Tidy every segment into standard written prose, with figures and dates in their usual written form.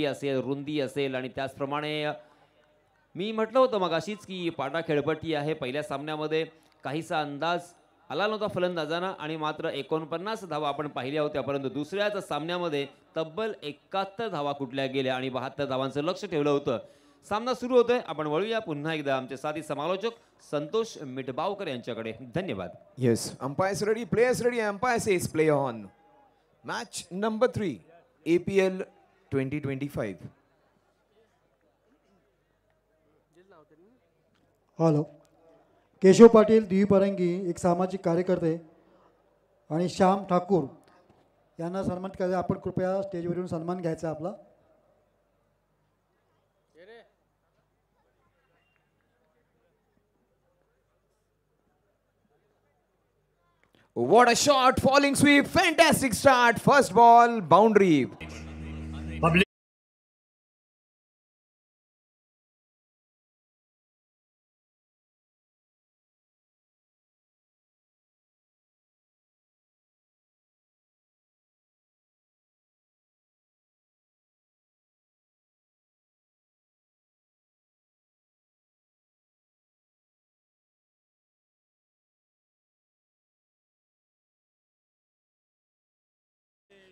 असेल, रुंदी असेल आणि त्याचप्रमाणे मी म्हटलं होतं मगाशीच, की पाटा खेळपट्टी आहे. पहिल्या सामन्यामध्ये काहीसा अंदाज आला नव्हता फलंदाजांना आणि मात्र 49 धावा आपण पाहिल्या होत्या. परंतु दुसऱ्याच सामन्यामध्ये तब्बल 71 धावा कुठल्या गेल्या आणि 72 धावांचं लक्ष ठेवलं होतं. सामना सुरू होतोय. आपण वळूया पुन्हा एकदा आमचे साथी समालोचक संतोष मिठबावकर यांच्याकडे. धन्यवाद. Yes, umpires ready, players ready. Umpire says play on. Match number 3, APL 2025. Hello, Keshav Patil द्विपरंगी एक सामाजिक कार्यकर्ते आणि श्याम ठाकूर यांना सन्मानित करायचं. आपण कृपया स्टेजवर येऊन सन्मान घ्यायचा आपला. What a shot, falling sweep, fantastic start, first ball, boundary.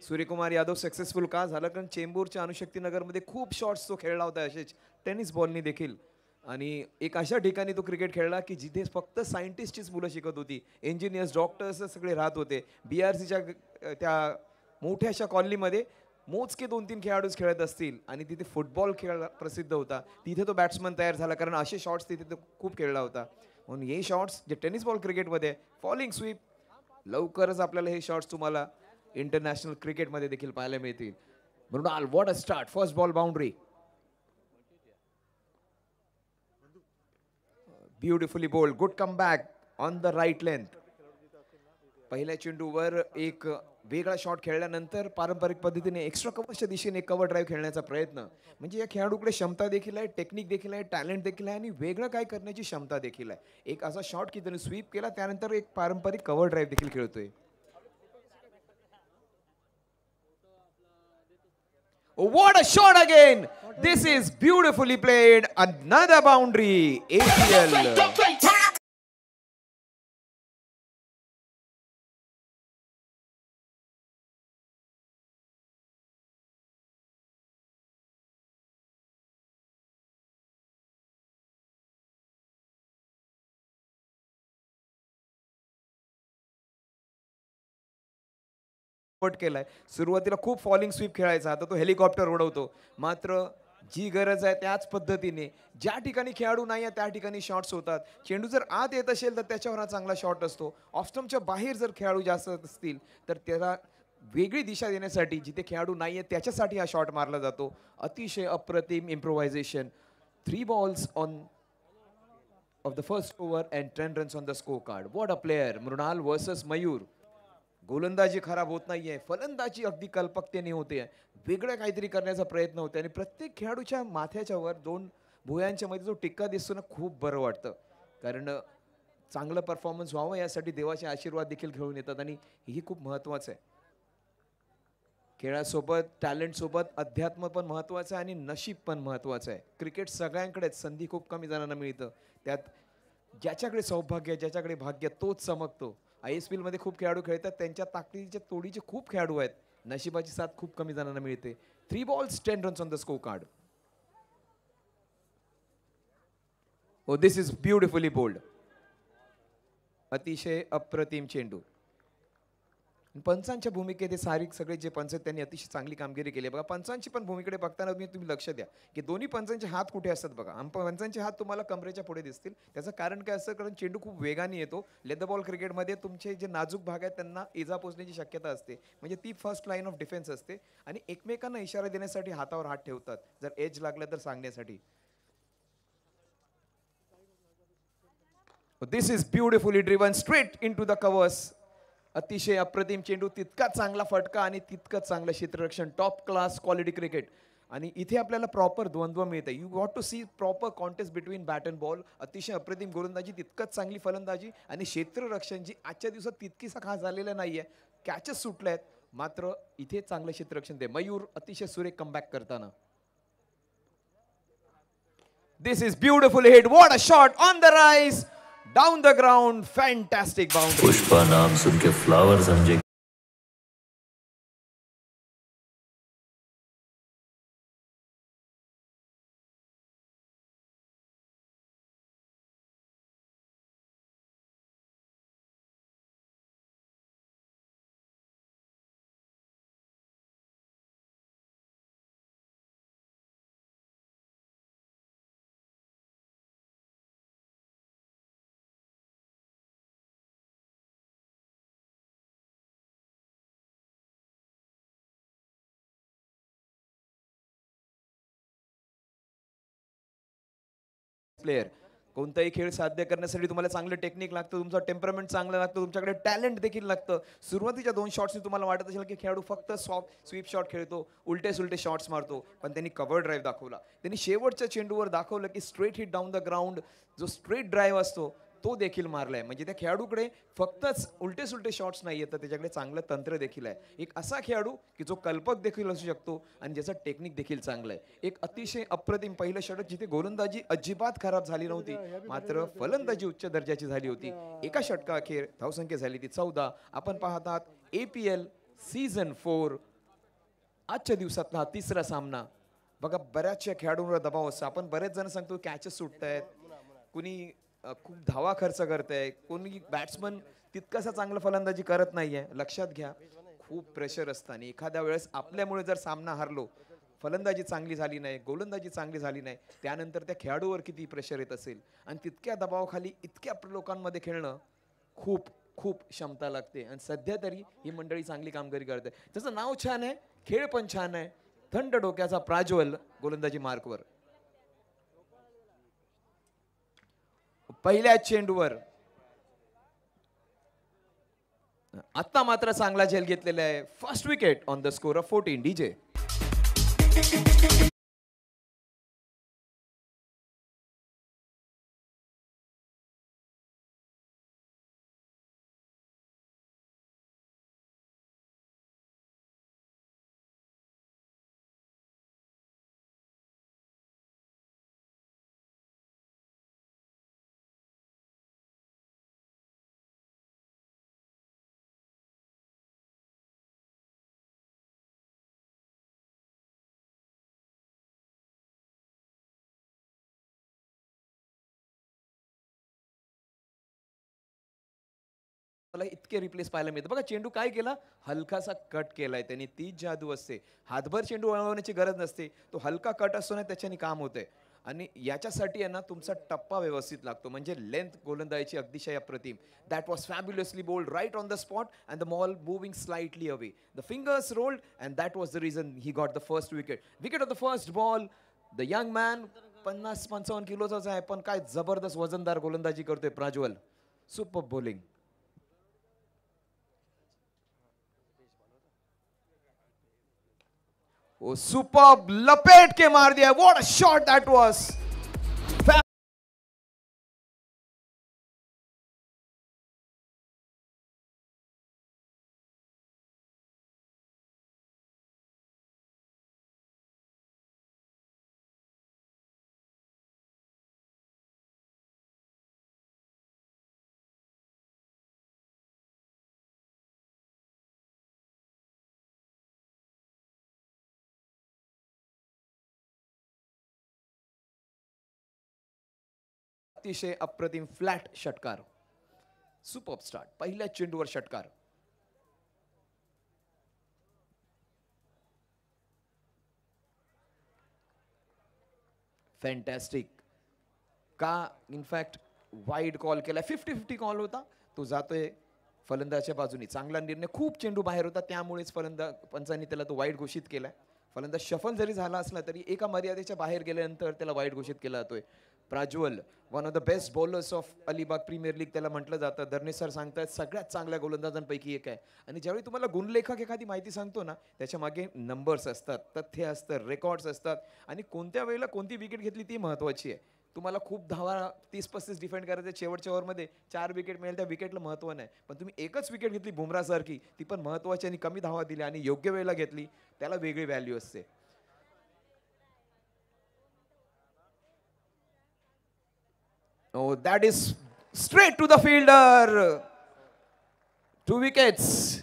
Suryakumar Yadav successful का झाला, कारण चेंबूरच्या अणुशक्तीनगरमध्ये खूप शॉट्स तो खेळला होता असेच टेनिस बॉलनी देखील. आणि एक अशा ठिकाणी तो क्रिकेट खेळला की जिथे फक्त सायंटिस्टचीच मुलं शिकत होती, इंजिनियर्स डॉक्टर्स सगळे राहत होते. BRCच्या त्या मोठ्याशा कॉलनीमध्ये मोजके 2-3 खेळाडूच खेळत असतील आणि तिथे फुटबॉल खेळ प्रसिद्ध होता. तिथे तो बॅट्समन तयार झाला, कारण असे शॉट्स तिथे तो खूप खेळला होता. म्हणून हे शॉट्स जे टेनिस बॉल क्रिकेटमध्ये फॉलिंग स्वीप, लवकरच आपल्याला हे शॉट्स तुम्हाला इंटरनॅशनल क्रिकेटमध्ये देखील पाहायला मिळतील. Mrinal, what a start, first ball boundary. Beautifully bowled, good come back on the right length. पहिल्या चेंडूवर एक वेगळा शॉट खेळल्यानंतर पारंपरिक पद्धतीने एक्स्ट्रा कव्हरच्या दिशेने कव्हर ड्राईव्ह खेळण्याचा प्रयत्न. म्हणजे या खेळाडूकडे क्षमता देखील आहे, टेक्निक देखील आहे, टॅलेंट देखील आहे आणि वेगळं काय करण्याची क्षमता देखील आहे. एक असा शॉट की त्याने स्वीप केला, त्यानंतर एक पारंपरिक कव्हर ड्राईव्ह देखील खेळतोय. What a shot again! This is beautifully played. Another boundary. APL. केलाय. सुरुवातीला खूप फॉलिंग स्वीप खेळायचा, आता तो हेलिकॉप्टर उडवतो. मात्र जी गरज आहे त्याच पद्धतीने ज्या ठिकाणी खेळाडू नाही आहे त्या ठिकाणी शॉट्स होतात. चेंडू जर आत येत असेल तर त्याच्यावर हा चांगला शॉट असतो. ऑफस्टम्पच्या बाहेर जर खेळाडू जास्त असतील तर त्याला वेगळी दिशा देण्यासाठी जिथे खेळाडू नाही आहे त्याच्यासाठी हा शॉट मारला जातो. अतिशय अप्रतिम improvisation. 3 balls on off the first over and 10 runs on the score card. What a player. Mrinal versus Mayur. गोलंदाजी खराब होत नाहीये, फलंदाजी अगदी कल्पकतेने होते. वेगळं काहीतरी करण्याचा प्रयत्न होते आणि प्रत्येक खेळाडूच्या माथ्याच्या वर 2 भुयांच्या मध्ये जो टिक्का दिसतो ना, खूप बरं वाटतं. कारण चांगलं परफॉर्मन्स व्हावं यासाठी देवाचे आशीर्वाद देखील घेऊन येतात आणि ही खूप महत्त्वाचं आहे. खेळासोबत टॅलेंट सोबत अध्यात्म पण महत्त्वाचं आहे आणि नशीब पण महत्त्वाचं आहे. क्रिकेट सगळ्यांकडेच, संधी खूप कमी जणांना मिळतं. त्यात ज्याच्याकडे सौभाग्य, ज्याच्याकडे भाग्य तोच चमकतो. ISPL मध्ये खूप खेळाडू खेळतात, त्यांच्या ताकदीच्या तोडीचे खूप खेळाडू आहेत. नशिबाची साथ खूप कमी जणांना मिळते. 3 balls 10 runs on the score card. Oh, this is beautifully bowled. अतिशय अप्रतिम चेंडू. पंचांच्या भूमिकेत हे सारिक सगळे जे पंच त्यांनी अतिशय चांगली कामगिरी केली. बघा, पंचांची पण भूमिकेकडे बघताना तुम्ही लक्ष द्या की दोन्ही पंचांचे हात कुठे असतात. बघा, पंचांचे हात तुम्हाला कमरेच्या पुढे दिसतील. त्याचं कारण काय असतं, कारण चेंडू खूप वेगाने येतो. लेदर बॉल क्रिकेटमध्ये तुमचे जे नाजूक भाग आहेत त्यांना इजा पोचण्याची शक्यता असते. म्हणजे ती फर्स्ट लाईन ऑफ डिफेन्स असते आणि एकमेकांना इशारा देण्यासाठी हातावर हात ठेवतात, जर एज लागला तर सांगण्यासाठी. This is beautifully driven straight into the covers. अतिशय अप्रतिम चेंडू, तितका चांगला फटका आणि तितकंच चांगलं क्षेत्ररक्षण. Top class quality cricket. आणि इथे आपल्याला प्रॉपर द्वंद्व मिळतं. You want to see proper contest between bat and ball. अतिशय अप्रतिम गोलंदाजी, तितकंच चांगली फलंदाजी आणि क्षेत्ररक्षण जी आजच्या दिवसात तितकीसा खास झालेलं नाहीये. कॅचेस सुटल्या आहेत, मात्र इथे चांगलं क्षेत्ररक्षण ते. मयूर अतिशय सुरेख कमबॅक करताना. This is beautiful hit. What a shot on the rise. Down the ground. Fantastic boundary. Pushpa नाम सुन के फ्लावर समझे प्लेयर. कोणताही खेळ साध्य करण्यासाठी तुम्हाला चांगलं टेक्निक लागतं, तुमचं टेम्परमेंट चांगलं लागतं, तुमच्याकडे टॅलेंट देखील लागतं. सुरुवातीच्या 2 शॉट्सनी तुम्हाला वाटत असेल की खेळाडू फक्त सॉफ्ट स्वीप शॉट खेळतो, उलटे सुलटे शॉट्स मारतो, पण त्यांनी कव्हर ड्राईव्ह दाखवला. त्यांनी शेवटच्या चेंडूवर दाखवलं की straight hit down the ground जो स्ट्रेट ड्राईव्ह असतो तो देखील मारलाय. म्हणजे त्या खेळाडूकडे फक्तच उलटे सुलटे शॉट्स नाही तर त्याच्याकडे चांगलं तंत्र देखील आहे. एक असा खेळाडू की जो कल्पक देखील असू शकतो आणि ज्याचं टेक्निक देखील चांगलं आहे. एक अतिशय अप्रतिम पहिलं षटक जिथे गोलंदाजी अजिबात खराब झाली नव्हती, मात्र फलंदाजी उच्च दर्जाची झाली होती. एका षटकाअखेर धावसंख्या झाली ती 14. आपण पाहतात APL सीझन 4 आजच्या दिवसातला हा तिसरा सामना. बघा बऱ्याचशा खेळाडूंवर दबाव असतो. आपण बरेच जण सांगतो कॅचेस सुटतायत, कुणी खूप धावा खर्च करताय, कोणी बॅट्समन तितकासा चांगला फलंदाजी करत नाहीये. लक्षात घ्या खूप प्रेशर असतं आणि एखाद्या वेळेस आपल्यामुळे जर सामना हारलो, फलंदाजी चांगली झाली नाही, गोलंदाजी चांगली झाली नाही, त्यानंतर त्या खेळाडूवर किती प्रेशर येत असेल. आणि तितक्या दबावाखाली इतक्या लोकांमध्ये खेळणं खूप खूप क्षमता लागते. आणि सध्या तरी ही मंडळी चांगली कामगिरी करते. त्याचं नाव छान आहे, खेळ पण छान आहे. थंड डोक्याचा प्राज्वल गोलंदाजी मार्कवर. पहिल्या चेंडूवर आता मात्र चांगला झेल घेतलेला आहे. First wicket on the score of 14. DJ. मला इतके रिप्लेस पाहायला मिळतं. बघा चेंडू काय केला, हलकासा कट केलाय त्यांनी. तीच जादू असते. हातभर चेंडू वळवण्याची गरज नसते, तो हलका कट असतो ना त्याच्याने काम होते. आणि याच्यासाठी आहे ना तुमचा टप्पा व्यवस्थित लागतो. म्हणजे लेंथ गोलंदाजीची अतिशय अप्रतिम. That was fabulously bowled right on the spot and the ball moving slightly away. The fingers rolled and that was the reason he got the first wicket. Wicket off the first ball. The young man 50-55 किलोचाच आहे, पण काय जबरदस्त वजनदार गोलंदाजी करतोय Prajwal. Super bowling. Oh super लपेट के मार दिया. What a shot that was. अतिशय अप्रतिम फ्लॅट षटकार. Super start. पहिल्या चेंडूवर षटकार. फॅन्टॅस्टिक. का इनफॅक्ट वाईड कॉल केला. 50-50 कॉल होता, तो जातोय फलंदाजाच्या बाजूने. चांगला निर्णय. खूप चेंडू बाहेर होता, त्यामुळेच पंचांनी त्याला तो वाईड घोषित केलाय. फलंदाज शफल जरी झाला असला तरी एका मर्यादेच्या बाहेर गेल्यानंतर त्याला वाईड घोषित केला जातोय. Prajwal one of the best bowlers of Alibag Premier League त्याला म्हटलं जातं. धर्मेश सर सांगतात सगळ्यात चांगल्या गोलंदाजांपैकी एक आहे. आणि ज्यावेळी तुम्हाला गुणलेखक एखादी माहिती सांगतो ना, त्याच्या मागे नंबर्स असतात, तथ्य असतं, रेकॉर्ड्स असतात. आणि कोणत्या वेळेला कोणती विकेट घेतली ती महत्त्वाची आहे. तुम्हाला खूप धावा 30-35 डिफेंड करायचे, शेवटच्या ओव्हरमध्ये 4 विकेट मिळेल, त्या विकेटला महत्त्व नाही. पण तुम्ही एकच विकेट घेतली बुमरासारखी, ती पण महत्त्वाची आणि कमी धावा दिल्या आणि योग्य वेळेला घेतली, त्याला वेगळी व्हॅल्यू असते. Oh, that is straight to the fielder. 2 wickets.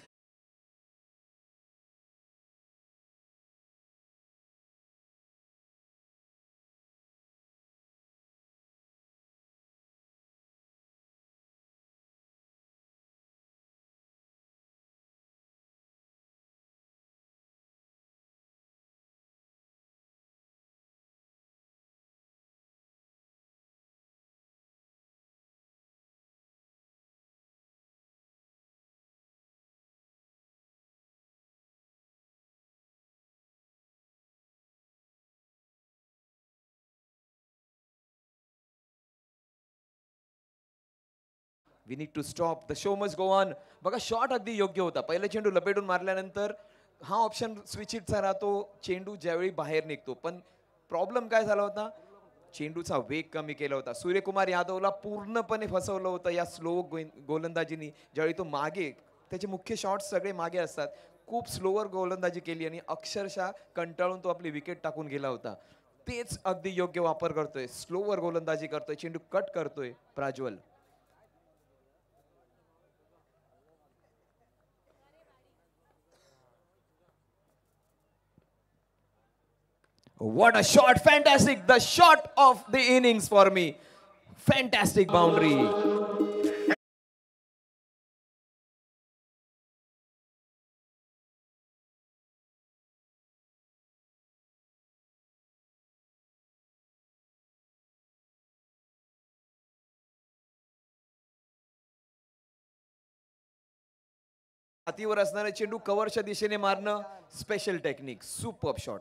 We need to stop the show must go on. बघा शॉट अगदी योग्य होता. पहिला चेंडू लपेटून मारल्यानंतर हा ऑप्शन स्विच हिटचा राहतो. चेंडू ज्यावेळी बाहेर निघतो, पण प्रॉब्लेम काय झाला होता, चेंडूचा वेग कमी केला होता. सूर्यकुमार यादवला पूर्णपणे फसवलं होतं या स्लो गोलंदाजीनी. ज्यावेळी तो मागे, त्याचे मुख्य शॉट्स सगळे मागे असतात, खूप स्लोवर गोलंदाजी केली आणि अक्षरशः कंटाळून तो आपली विकेट टाकून गेला होता. तेच अगदी योग्य वापर करतोय, स्लोवर गोलंदाजी करतोय, चेंडू कट करतोय Prajwal. What a shot! Fantastic! The shot of the innings for me. Fantastic boundary. हातीवर असणारे चेंडू कव्हरच्या दिशेने मारणं, special technique, superb shot.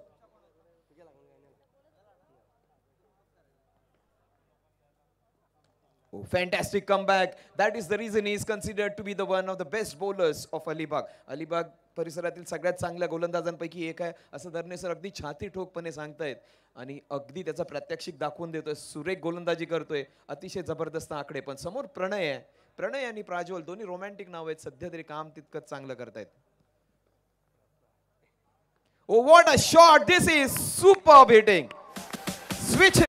Oh, fantastic comeback. That is the reason he is considered to be the one of the best bowlers of Alibag. Alibag परिसरातील सगळ्यात चांगल्या गोलंदाजांपैकी एक आहे असं धरणे सर अगदी छाती ठोकपणे सांगतायत आणि अगदी त्याचा प्रात्यक्षिक दाखवून देतोय. सुरेख गोलंदाजी करतोय, अतिशय जबरदस्त आकडे. पण समोर प्रणय आहे. प्रणय आणि प्राज्वल दोन्ही रोमॅन्टिक नाव आहेत, सध्या तरी काम तितकंच चांगलं करतायत. Oh, what a shot! This is superb hitting. Switch.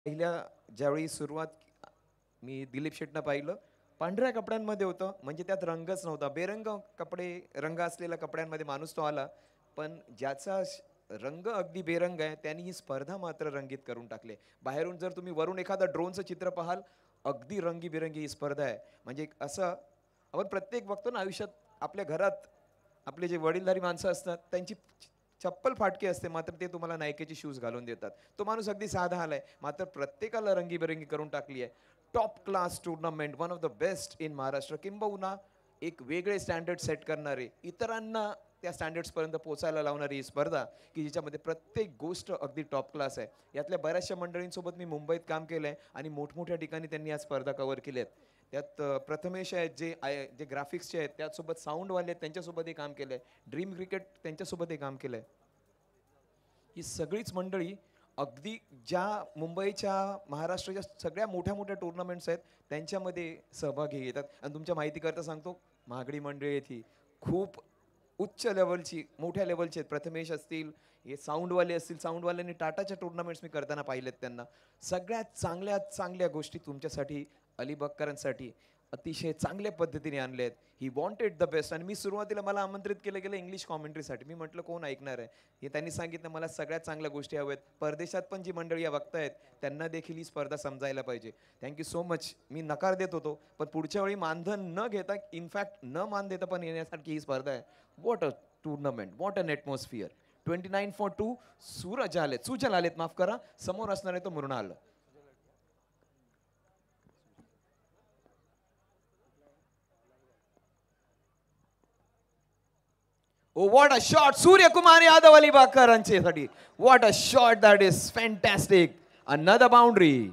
पहिल्या ज्यावेळी सुरुवात मी दिलीप शेटनं पाहिलं, पांढऱ्या कपड्यांमध्ये होतं, म्हणजे त्यात रंगच नव्हता. बेरंग कपडे, रंग असलेल्या कपड्यांमध्ये माणूस तो आला, पण ज्याचा रंग अगदी बेरंग आहे त्यांनी ही स्पर्धा मात्र रंगीत करून टाकले. बाहेरून जर तुम्ही वरून एखादं ड्रोनचं चित्र पाहाल, अगदी रंगीबेरंगी ही स्पर्धा आहे. म्हणजे असं आपण प्रत्येक बघतो ना आयुष्यात, आपल्या घरात आपले जे वडीलधारी माणसं असतात त्यांची चप्पल फाटकी असते, मात्र ते तुम्हाला नायकीचे शूज घालून देतात. तो माणूस अगदी साधा आलाय, मात्र प्रत्येकाला रंगीबेरंगी करून टाकली आहे. Top class tournament, one of the best in Maharashtra, किंबहुना एक वेगळे स्टँडर्ड सेट करणारे, इतरांना त्या स्टँडर्ड्स पर्यंत पोहोचायला लावणारी ही स्पर्धा की जिच्यामध्ये प्रत्येक गोष्ट अगदी टॉप क्लास आहे. यातल्या बऱ्याचशा मंडळींसोबत मी मुंबईत काम केलंय आणि मोठमोठ्या ठिकाणी त्यांनी या स्पर्धा कव्हर केल्यात. त्यात प्रथमेश आहेत जे ग्राफिक्सचे आहेत, त्याचसोबत साऊंडवाले आहेत त्यांच्यासोबतही काम केलंय, ड्रीम क्रिकेट त्यांच्यासोबतही काम केलंय. ही सगळीच मंडळी अगदी ज्या मुंबईच्या, महाराष्ट्राच्या सगळ्या मोठ्या मोठ्या टुर्नामेंट्स आहेत त्यांच्यामध्ये सहभागी घेतात. आणि तुमच्या माहितीकरता सांगतो, महागडी मंडळी आहेत ही, खूप उच्च लेवलची, मोठ्या लेवलची आहेत. प्रथमेश असतील, हे साऊंडवाले असतील, साऊंडवाल्यांनी टाटाच्या टुर्नामेंट्स मी करताना पाहिलेत त्यांना. सगळ्यात चांगल्या चांगल्या गोष्टी तुमच्यासाठी, अलिबागकरांसाठी अतिशय चांगल्या पद्धतीने आणले आहेत. He wanted the best. आणि मी सुरुवातीला मला आमंत्रित केलं गेलं इंग्लिश कॉमेंट्रीसाठी. मी म्हटलं कोण ऐकणार आहे, हे त्यांनी सांगितलं मला सगळ्यात चांगल्या गोष्टी हव्यात. परदेशात पण जी मंडळी या बघतायत त्यांना देखील ही स्पर्धा समजायला पाहिजे. Thank you so much. मी नकार देत होतो, पण पुढच्या वेळी मानधन न घेता, इनफॅक्ट न मान देता पण येण्यासारखी ही स्पर्धा आहे. What a tournament, what an atmosphere. 29 for 2. Suraj आलेत, सुजल आलेत, माफ करा, समोर असणार आहे तो Mrinal. Oh, what a shot! Suryakumar Yadav Alibagkarancheसाठी. What a shot that is, fantastic. Another boundary.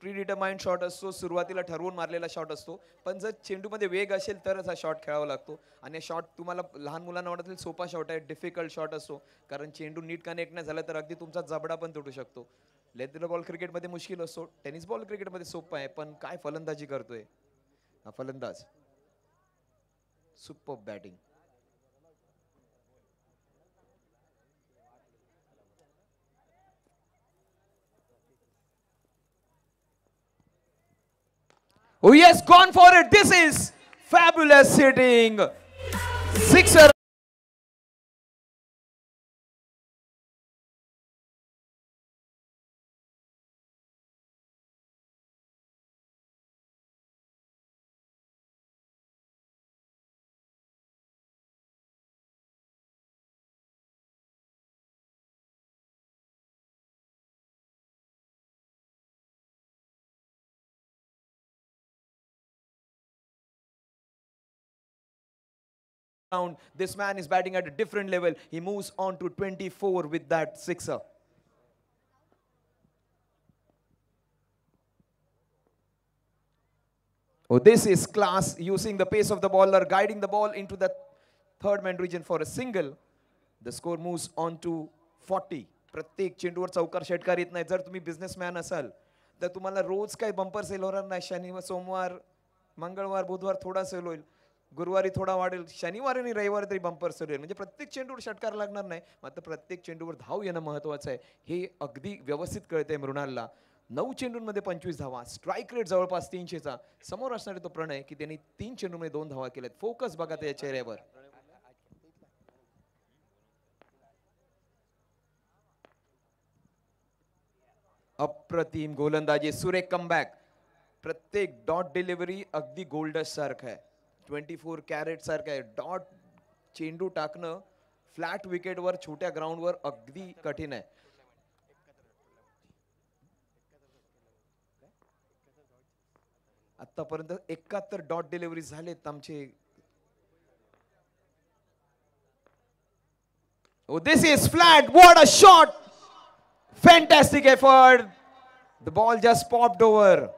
Predetermined shot असतो, सुरुवातीला ठरवून मारलेला शॉट असतो, पण जर चेंडूमध्ये वेग असेल तरच हा शॉट खेळावा लागतो. आणि शॉट तुम्हाला लहान मुलांना वाटतील सोपा शॉट आहे, डिफिकल्ट शॉट असतो, कारण चेंडू नीट कनेक्ट नाही झाला तर अगदी तुमचा जबडा पण तुटू शकतो. लेदर बॉल क्रिकेटमध्ये मुश्किल असतो, टेनिस बॉल क्रिकेटमध्ये सोपा आहे, पण काय फलंदाजी करतोय हा फलंदाज. Super batting. Oh yes, gone for it. This is fabulous hitting. Sixer. This man is batting at a different level. He moves on to 24 with that sixer. Oh, this is class, using the pace of the bowler, guiding the ball into the third man region for a single. The score moves on to 40. प्रत्येक चेंडूवर चौकार षटकार येत नाही. जर तुम्ही businessman असाल तर तुम्हाला रोज काही बंपर सेल होणार नाही. शनिवार, सोमवार, मंगळवार, बुधवार थोडा सेल होईल, गुरुवारी थोडा वाढेल, शनिवारी आणि रविवारी तरी बंपर सेल होईल. म्हणजे प्रत्येक चेंडूवर षटकार लागणार नाही, मात्र प्रत्येक चेंडूवर धाव येणं महत्वाचं आहे. हे अगदी व्यवस्थित कळतंय मृणालला. 9 चेंडूंमध्ये 25 धावा, स्ट्राईक रेट जवळपास 300चा. समोर असणारे तो प्रणय की त्यांनी 3 चेंडूमध्ये 2 धावा केल्यात. फोकस बघा त्या चेहऱ्यावर. अप्रतिम गोलंदाजी, सुरेख कमबॅक. प्रत्येक डॉट डिलिव्हरी अगदी गोल्डस सारखं आहे, 24 कॅरेट सारखं आहे. डॉट चेंडू टाकणं फ्लॅट विकेटवर, छोट्या ग्राउंडवर अगदी कठीण आहे. आतापर्यंत 71 डॉट डिलिव्हरी झालेत आमचे. Oh, this is flat. What a shot! Fantastic effort. The ball just popped over.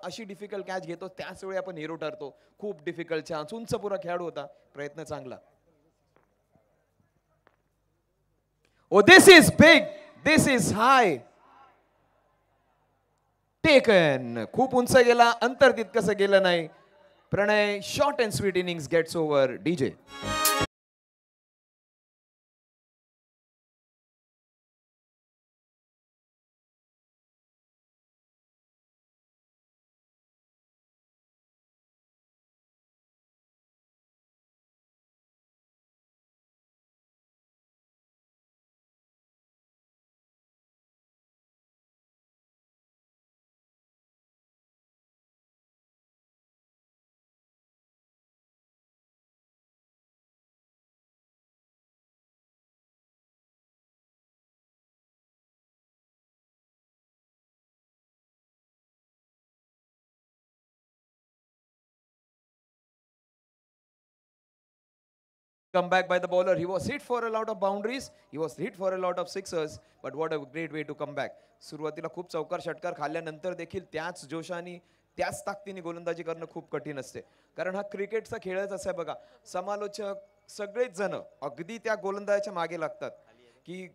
अशी डिफिकल्ट कॅच घेतो त्याच वेळी आपण हिरो ठरतो. खूप डिफिकल्ट चान्स, उंच पुरा खेळाडू होता, प्रयत्न चांगला. Oh this is big, this is high. Taken, खूप उंच गेला, अंतर तितकंसं गेलं नाही. Pranay short and sweet innings gets over. DJ come back by the bowler. He was hit for a lot of boundaries. He was hit for a lot of sixers. But what a great way to come back. सुरुवातीला खूप चौकार षटकार खाल्ल्यानंतर देखील त्याच जोशाने त्याच ताकदीने गोलंदाजी करणं खूप कठीण असते. कारण हा क्रिकेटचा खेळच असा आहे बघा. समालोचक सगळेच जण अगदी त्या गोलंदाजाच्या मागे लागतात की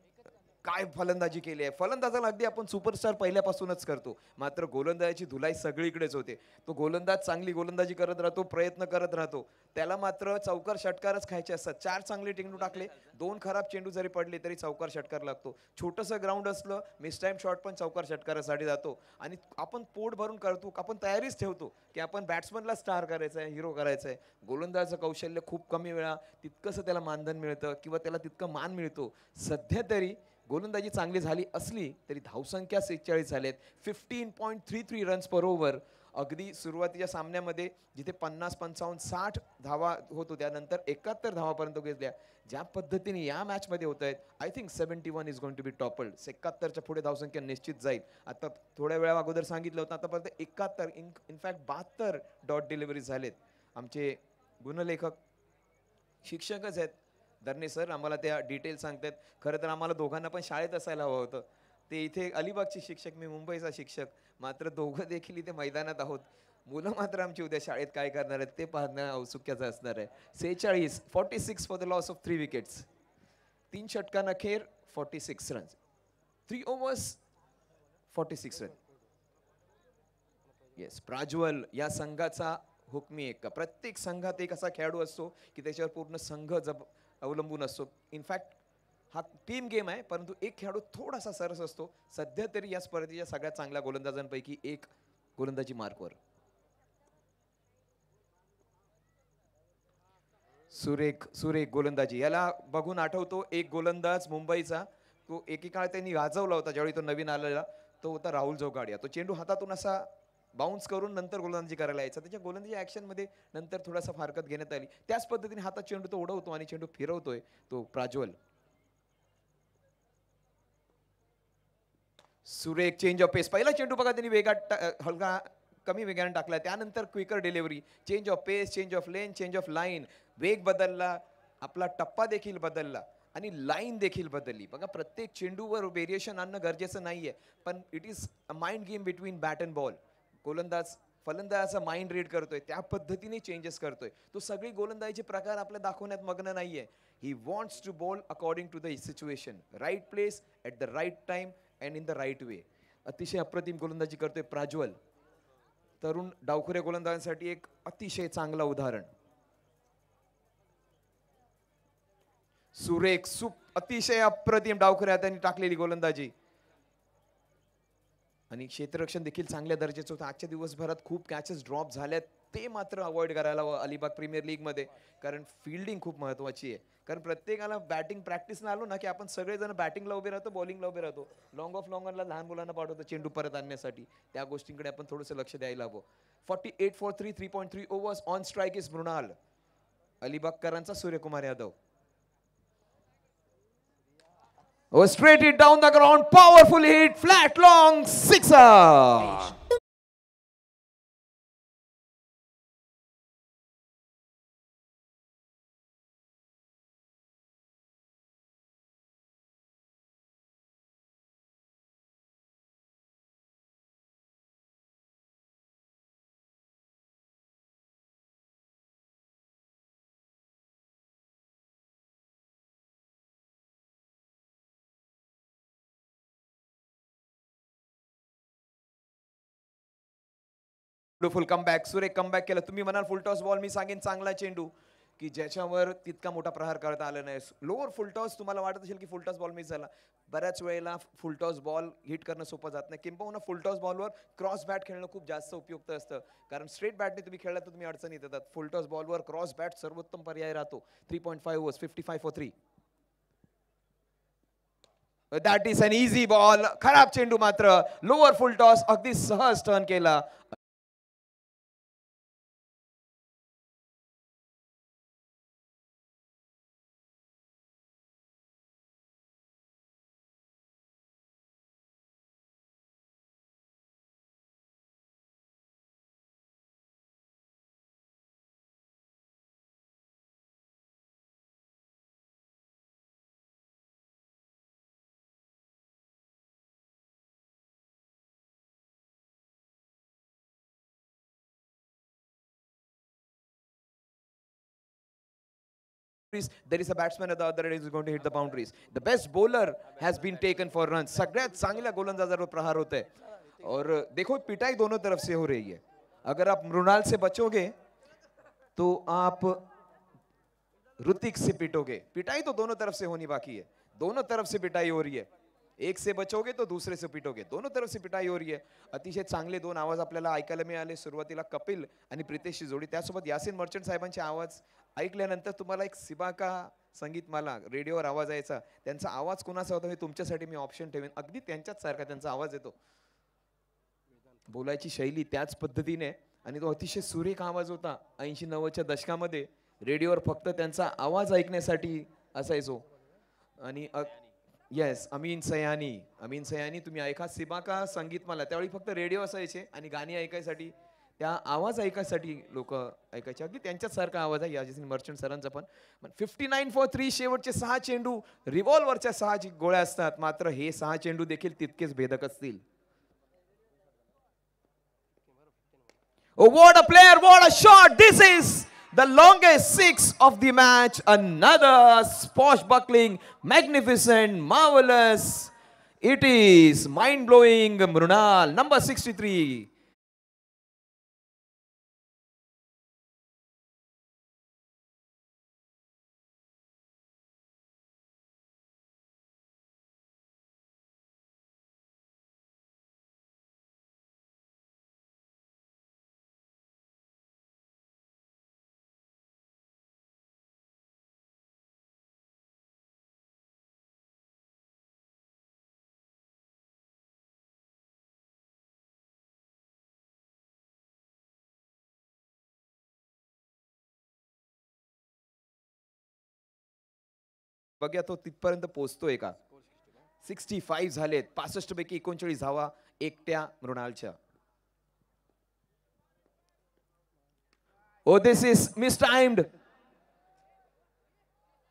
काय फलंदाजी केली आहे. फलंदाजाला अगदी आपण सुपरस्टार पहिल्यापासूनच करतो, मात्र गोलंदाजाची धुलाई सगळीकडेच होते. तो गोलंदाज चांगली गोलंदाजी करत राहतो, प्रयत्न करत राहतो, त्याला मात्र चौकार षटकारच खायचे असतात. 4 चांगले चेंडू टाकले, 2 खराब चेंडू जरी पडले तरी चौकार षटकार लागतो. छोटंसं ग्राउंड असलं, मिस टाइम शॉट पण चौकार षटकारासाठी जातो. आणि आपण पोट भरून करतो, आपण तयारीच ठेवतो की आपण बॅट्समनला स्टार करायचं आहे, हिरो करायचं आहे. गोलंदाजाचं कौशल्य खूप कमी वेळा तितकंसं त्याला मानधन मिळतं किंवा त्याला तितकं मान मिळतो. सध्या तरी गोलंदाजी चांगली झाली असली तरी धावसंख्या 46 झालेत. 15.33 रन्स पर ओव्हर. अगदी सुरुवातीच्या सामन्यामध्ये जिथे 50, 55, 60 धावा होत होत्या, नंतर 71 धावापर्यंत गेल्या. ज्या पद्धतीने या मॅचमध्ये होत आहेत, I think 71 is going to be toppled. 71च्या पुढे धावसंख्या निश्चित जाईल. आता थोड्या वेळा अगोदर सांगितलं होतं, आतापर्यंत 71 इनफॅक्ट 72 डॉट डिलिव्हरी झालेत. आमचे गुणलेखक शिक्षकच आहेत धरणे सर, आम्हाला त्या डिटेल सांगतात. खरं तर आम्हाला दोघांना पण शाळेत असायला हवं होतं. ते इथे अलिबागचे शिक्षक, मी मुंबईचा शिक्षक, मात्र दोघं देखील इथे मैदानात आहोत. मुलं मात्र आमची उद्या शाळेत काय करणार आहेत ते पाहणं औत्सुक्याचं असणार आहे. 46 for the loss of 3 wickets. 3 षटकांअखेर 46 runs, 3 overs 46 run. Yes, Prajwal या संघाचा हुकमी एक. प्रत्येक संघात एक असा खेळाडू असतो की त्याच्यावर पूर्ण संघ अवलंबून असतो. इनफॅक्ट हा टीम गेम आहे, परंतु एक खेळाडू थोडासा सरस असतो. सध्या तरी या स्पर्धेच्या सगळ्यात चांगल्या गोलंदाजांपैकी एक गोलंदाजी मार्कवर. सुरेख गोलंदाजी. याला बघून आठवतो एक गोलंदाज मुंबईचा, तो एकेकाळ त्यांनी गाजवला होता ज्यावेळी तो नवीन आलेला, तो होता राहुल जोगाडिया. तो चेंडू हातातून असा बाउन्स करून नंतर गोलंदाजी करायला यायचा. त्याच्या गोलंदाजी ऍक्शन मध्ये नंतर थोडासा फारकत घेण्यात आली. त्याच पद्धतीने हातात चेंडू तो उडवतो आणि चेंडू फिरवतोय तो प्राज्वल. सुरेख चेंज ऑफ पेस. पहिला चेंडू बघा त्यांनी वेगात हलका कमी वेगाने टाकला, त्यानंतर quicker delivery, change of pace, change of lane, change of line. वेग बदलला, आपला टप्पा देखील बदलला आणि लाईन देखील बदलली. बघा, प्रत्येक चेंडूवर व्हेरिएशन आणणं गरजेचं नाहीये, पण it is a mind game between bat and ball. गोलंदाज फलंदाजाचा माइंड रीड करतोय, त्या पद्धतीने चेंजेस करतोय. तो सगळी गोलंदाजीचे प्रकार आपल्या दाखवण्यात मग्न नाहीये. He wants to bowl according to the situation, right place at the right time and in the right way. अतिशय अप्रतिम गोलंदाजी करतोय प्राज्वल. तरुण डावखुऱ्या गोलंदाजांसाठी एक अतिशय चांगला उदाहरण. सुरेख अतिशय अप्रतिम डावखुऱ्या त्यांनी टाकलेली गोलंदाजी आणि क्षेत्ररक्षण देखील चांगल्या दर्जाचं होतं. आजच्या दिवसभरात खूप कॅचेस ड्रॉप झाल्यात, ते मात्र अवॉइड करायला हवं अलिबाग प्रीमियर लीग मध्ये, कारण फिल्डिंग खूप महत्वाची आहे. कारण प्रत्येकाला बॅटिंग प्रॅक्टिसला आलो ना की आपण सगळेजण बॅटिंगला उभे राहतो, बॉलिंगला उभे राहतो. लॉंग ऑफ लॉंगरला लहान मुलांना पाठवतो चेंडू परत आणण्यासाठी. त्या गोष्टींकडे आपण थोडंसं लक्ष द्यायला हवं. 48 for 3, 3.3 overs. On strike is Mrinal. अलिबागकरांचा Suryakumar Yadav. Oh, straight it down the ground, powerful hit, flat long, sixer. Full comeback. सुरेख कमबॅक केलं. तुम्ही म्हणाल फुल टॉस बॉल, मी सांगेन चांगला चेंडू की ज्याच्यावर तितका मोठा प्रहार करता आला नाही. लोअर फुल टॉस तुम्हाला वाटत असेल की फुल टॉस बॉल मिस झाला. बऱ्याच वेळेला फुल टॉस बॉल हिट करणं सोपं जात नाही. किंबहुना फुल टॉस बॉलवर क्रॉस बॅट खेळणं खूप जास्त उपयुक्त असतं, कारण स्ट्रेट बॅटने तुम्ही खेळला तर तुम्ही अडचणीत येतात. फुल टॉस बॉलवर क्रॉस बॅट सर्वोत्तम पर्याय राहतो. 3.5 overs, 55 for 3. That is an easy ball. खराब चेंडू मात्र. लोअर फुल टॉस अगदी सहज टर्न केला. There is a batsman at the other end who is going to hit the boundaries. The best bowler has been taken for runs. सगळ्यात चांगल्या गोलंदाजावर प्रहार होते और देखो पिटाई दोनों तरफ से हो रही है. अगर आप मृणाल से बचोगे तो आप ऋतिक से पिटोगे. पिटाई तो दोनों तरफ से होनी बाकी है. दोनों तरफ से पिटाई हो रही है. एक से बचोगे तो दूसरे से पिटोगे. दोनों तरफ से पिटाई हो रही है. अतिशय चांगले दोन आवाज आपल्याला ऐकायला मिळाले. सुरुवातीला कपिल आणि प्रितेशची जोडी, त्यासोबत यासिन मर्चंट साहेबांचे आवाज ऐकल्यानंतर तुम्हाला एक सिबाका संगीतमाला रेडिओवर आवाज यायचा. त्यांचा आवाज कोणाचा होता हे तुमच्यासाठी मी ऑप्शन ठेवेन. अगदी त्यांच्याच सारखा त्यांचा आवाज येतो. बोलायची शैली त्याच पद्धतीने, आणि तो अतिशय सुरेख आवाज होता. 80-90च्या दशकामध्ये रेडिओवर फक्त त्यांचा आवाज ऐकण्यासाठी असायचो. आणि येस, अमीन सयानी तुम्ही ऐका. सिबाका संगीतमाला त्यावेळी फक्त रेडिओ असायचे आणि गाणी ऐकायसाठी, त्या आवाज ऐकायसाठी लोक ऐकायचे. अगदी त्यांच्याच सारखा आवाज आहे याजिन मर्चंट सरांचा पण. 59 for 3 शेवटचे 6 चेंडू रिव्हॉल्वरच्या 6 गोळ्या असतात, मात्र हे 6 चेंडू देखील तितकेच भेदक असतील. Oh, what a player, what a shot! This is the longest 6 of the match. Another swashbuckling, magnificent, marvelous. It is mind-blowing. Mrunal, number 63. बघा तो तिथपर्यंत पोहोचतोय का. 65 झालेत. 65 पैकी 39 धावा एकट्या मृणालच्या. Oh this is mistimed.